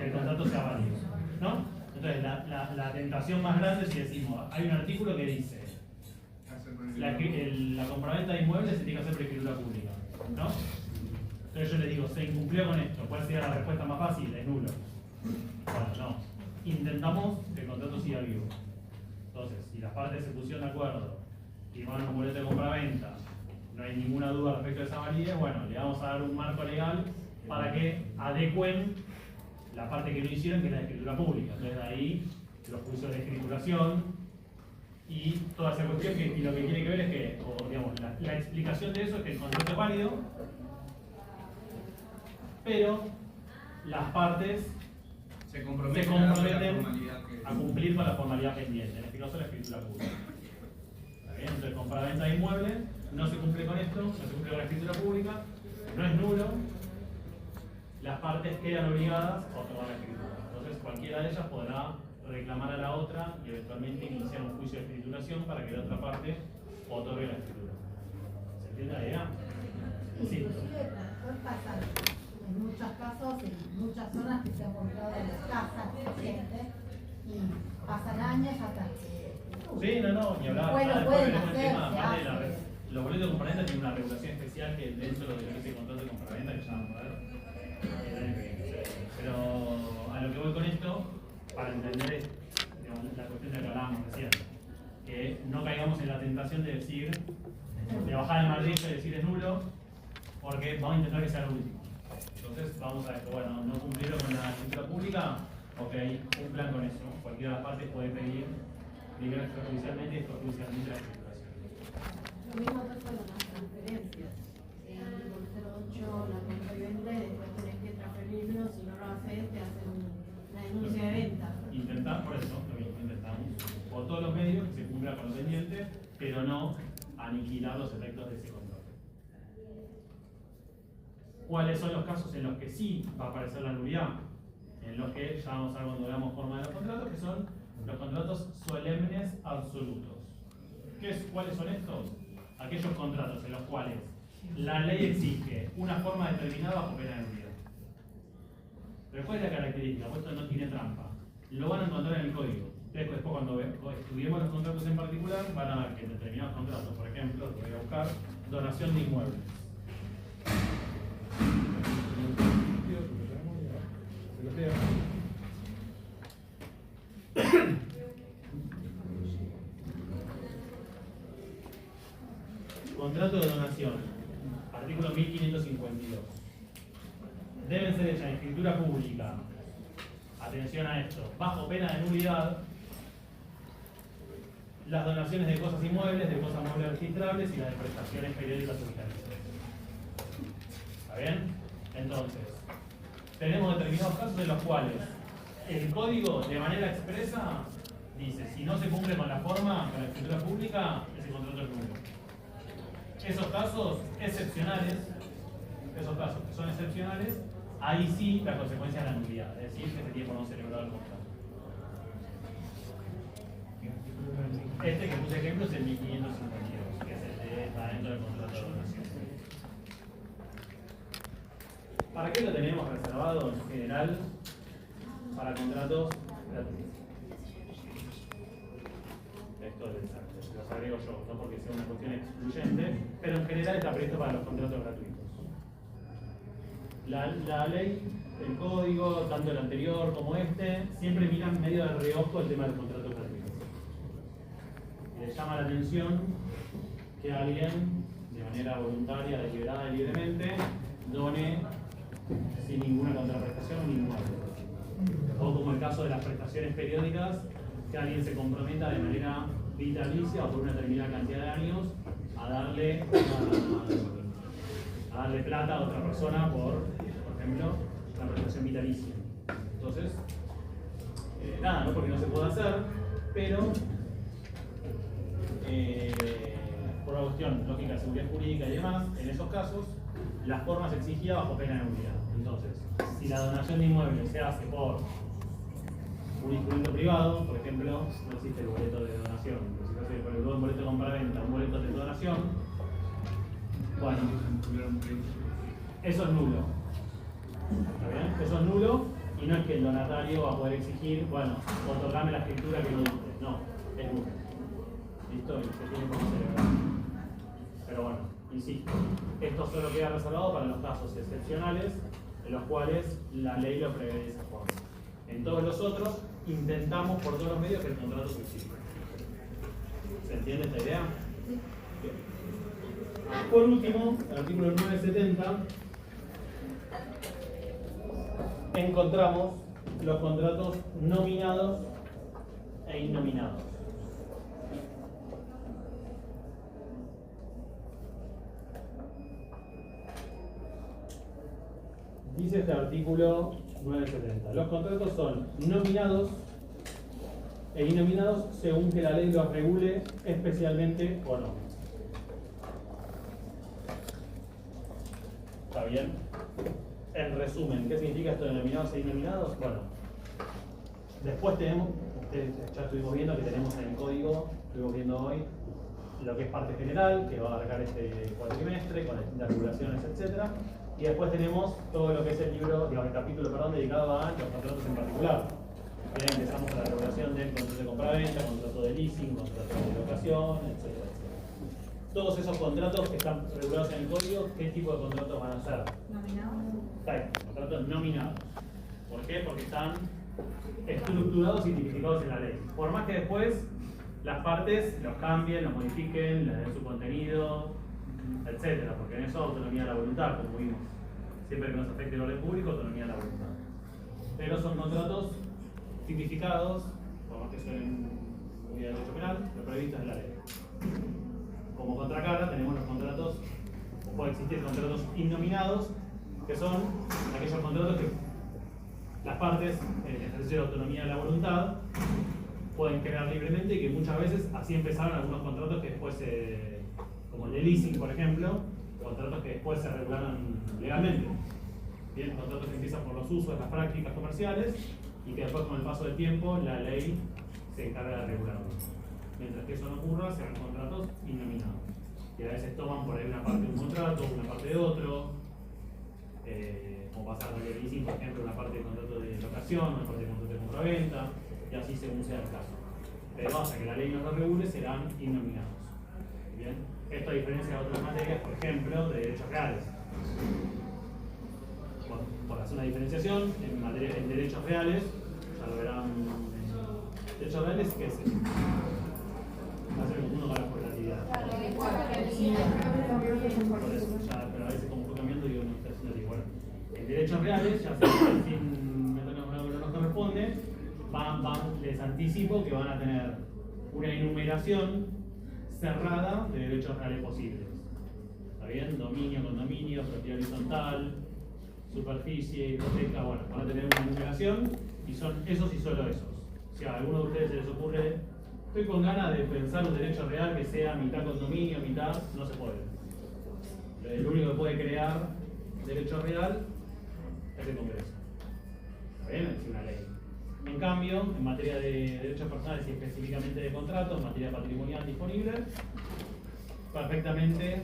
el contrato sea válido, ¿no? Entonces, la tentación más grande es si decimos, hay un artículo que dice la compraventa de inmuebles se tiene que hacer por escritura pública, ¿no? Entonces yo les digo, se incumplió con esto. ¿Cuál sería la respuesta más fácil? Es nulo. Bueno, no. Intentamos que el contrato siga vivo. Entonces, si las partes se pusieron de acuerdo, firmaron un boleto de compraventa, no hay ninguna duda respecto a esa validez, bueno, le vamos a dar un marco legal para que adecuen la parte que no hicieron, que es la escritura pública. Entonces, de ahí los juicios de escrituración y toda esa cuestión, y lo que tiene que ver es que, o, digamos, la explicación de eso es que el contrato es válido, pero las partes Se comprometen a cumplir con la formalidad pendiente, en este caso la escritura pública. ¿Está bien? Entonces, compraventa de inmueble, no se cumple con esto, no se cumple con la escritura pública, no es nulo, las partes quedan obligadas a otorgar la escritura. Entonces, cualquiera de ellas podrá reclamar a la otra y eventualmente iniciar un juicio de escrituración para que la otra parte otorgue la escritura. ¿Se entiende la idea? Sí. Inclusive pasa en muchos casos, en muchas zonas que se han comprado las casas recientes y pasan años hasta que... Sí, no, ni hablar. Bueno, Después pueden tenemos el hacer, tema, se además de hace. los boletos de compraventa tienen una regulación especial que dentro de lo que es el contrato de compraventa que ya vamos a ver el año que viene. Pero a lo que voy con esto, para entender digamos, la cuestión de la que hablábamos recién, que no caigamos en la tentación de decir, de bajar el martillo y decir es nulo, porque vamos a intentar que sea lo último. Entonces vamos a esto, bueno, no cumplieron con la escritura pública, ok, cumplan con eso. Cualquiera de las partes puede pedir primero extrajudicialmente y extrajudicialmente la escrituración. Lo mismo pasa con las transferencias. Por 08 la compra y venta y después tenés que transferirlo, si no lo haces te hacen una denuncia de venta. Intentar, por eso, lo mismo, intentamos por todos los medios que se cumpla con lo pendiente, pero no aniquilar los efectos de ese control. ¿Cuáles son los casos en los que sí va a aparecer la nulidad? En los que ya vamos a ver cuando veamos forma de los contratos, que son los contratos solemnes absolutos. ¿Cuáles son estos? Aquellos contratos en los cuales la ley exige una forma determinada bajo pena de nulidad. Pero ¿cuál es la característica? Pues esto no tiene trampa. Lo van a encontrar en el código. Después cuando estudiemos los contratos en particular, van a ver que en determinados contratos, por ejemplo, lo voy a buscar, donación de inmuebles. Contrato de donación, artículo 1552. Deben ser hechas en escritura pública, atención a esto, bajo pena de nulidad, las donaciones de cosas inmuebles, de cosas muebles registrables y las de prestaciones periódicas o vitales. ¿Está bien? Entonces, tenemos determinados casos en los cuales el código de manera expresa dice, si no se cumple con la forma, con la escritura pública, ese contrato es nulo. Esos casos excepcionales, esos casos que son excepcionales, ahí sí la consecuencia es la nulidad, es decir, que se tiene por no celebrado el contrato. Este que puse ejemplo es el 1552, que es el que está dentro del contrato de donación. ¿Para qué lo tenemos reservado en general? Para contratos gratuitos. Esto los agrego yo, no porque sea una cuestión excluyente, pero en general está previsto para los contratos gratuitos. La ley, el código, tanto el anterior como este, siempre miran medio de reojo el tema de los contratos gratuitos. Les llama la atención que alguien, de manera voluntaria, deliberada y libremente, done sin ninguna contraprestación ni ningún algo. O como el caso de las prestaciones periódicas, que alguien se comprometa de manera vitalicia o por una determinada cantidad de años a darle plata a otra persona por ejemplo, una prestación vitalicia. Entonces, nada, no porque no se pueda hacer, pero por una cuestión lógica de seguridad jurídica y demás, en esos casos, las formas exigidas bajo pena de nulidad. Entonces, si la donación de inmuebles se hace por un instrumento privado, por ejemplo, no existe el boleto de donación, pero si fuese por el boleto de compra-venta, un boleto de donación, bueno, eso es nulo. ¿Está bien? Eso es nulo y no es que el donatario va a poder exigir, bueno, otorgame la escritura que no diste. No, es nulo. ¿Listo? Y se tiene como celebrar. Pero bueno, insisto, esto solo queda reservado para los casos excepcionales en los cuales la ley lo prevé de esa forma. En todos los otros, intentamos por todos los medios que el contrato se exija. ¿Se entiende esta idea? Bien. Por último, el artículo 970, encontramos los contratos nominados e innominados. dice este artículo 970. Los contratos son nominados e innominados según que la ley los regule especialmente o no. ¿Está bien? En resumen, ¿qué significa esto de nominados e innominados? Bueno, después tenemos, ustedes ya estuvimos viendo que tenemos en el código, estuvimos viendo hoy, lo que es parte general, que va a abarcar este cuatrimestre, con distintas regulaciones, etc. Y después tenemos todo lo que es el libro, digamos, el capítulo, perdón, dedicado a los contratos en particular. Bien, empezamos con la regulación del contrato de compraventa, contrato de leasing, contrato de locación, etc. Todos esos contratos que están regulados en el código, ¿qué tipo de contratos van a ser? Nominados. Contratos nominados. ¿Por qué? Porque están estructurados y tipificados en la ley. Por más que después las partes los cambien, los modifiquen, les den su contenido, etcétera, porque en eso autonomía de la voluntad, como vimos. Siempre que nos afecte el orden público, autonomía de la voluntad. Pero son contratos tipificados, por más que suenen muy de derecho penal, pero previstos en la ley. Como contracara tenemos los contratos, o puede existir contratos innominados, que son aquellos contratos que las partes, en ejercicio de autonomía de la voluntad, pueden crear libremente y que muchas veces así empezaron algunos contratos que después, como el de leasing, por ejemplo, contratos que después se regularon legalmente. Bien, contratos que empiezan por los usos, las prácticas comerciales y que después con el paso del tiempo la ley se encarga de regularlos. Mientras que eso no ocurra, serán contratos innominados. Y a veces toman por ahí una parte de un contrato, una parte de otro, como pasa con el leasing, por ejemplo, una parte del contrato de locación, una parte del contrato de compraventa, y así según sea el caso. Pero hasta que la ley no lo regule, serán innominados. Bien, esto a diferencia de otras materias, por ejemplo, de derechos reales. Bueno, por hacer una diferenciación, en materia en derechos reales, ya lo verán. Derechos reales, ¿qué es eso? Va a ser uno con la correlatividad. Por eso, ya, pero a veces como fue cambiando, digo, no está haciendo igual. En derechos reales, ya saben, sin meternos con algo que no nos corresponde, les anticipo que van a tener una enumeración cerrada de derechos reales posibles. ¿Está bien? Dominio, condominio, propiedad horizontal, superficie, hipoteca, bueno, van a tener una enumeración y son esos y solo esos. Si a alguno de ustedes se les ocurre, estoy con ganas de pensar un derecho real que sea mitad condominio, mitad, no se puede. El único que puede crear derecho real es el Congreso. ¿Está bien? Es una ley. En cambio, en materia de derechos personales y específicamente de contratos, en materia patrimonial disponible, perfectamente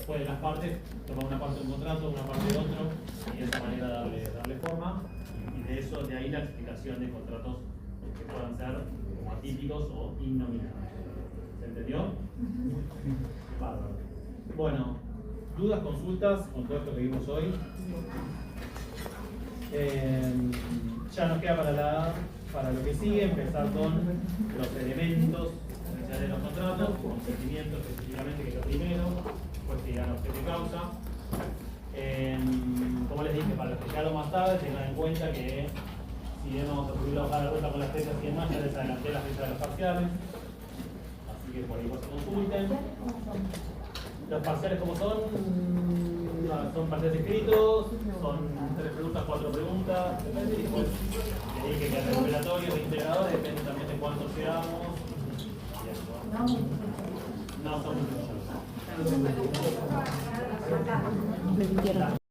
pueden las partes tomar una parte de un contrato, una parte de otro, y de esa manera darle forma, y de ahí la explicación de contratos que puedan ser como atípicos o innominados. ¿Se entendió? Bárbaro. Bueno, dudas, consultas con todo esto que vimos hoy. Ya nos queda para lo que sigue empezar con los elementos esenciales de los contratos, consentimiento específicamente, que es lo primero, después se irán objeto y causa. Como les dije, para los que llegaron más tarde, tengan en cuenta que si bien vamos a subir la hoja de ruta con las fechas y demás, ya les adelanté las fechas de los parciales, así que por ahí se consulten. Los parciales, como son parciales escritos, son 3 preguntas, 4 preguntas, depende, y después le dije que el recuperatorio de integradores depende también de cuántos seamos. No son muchos.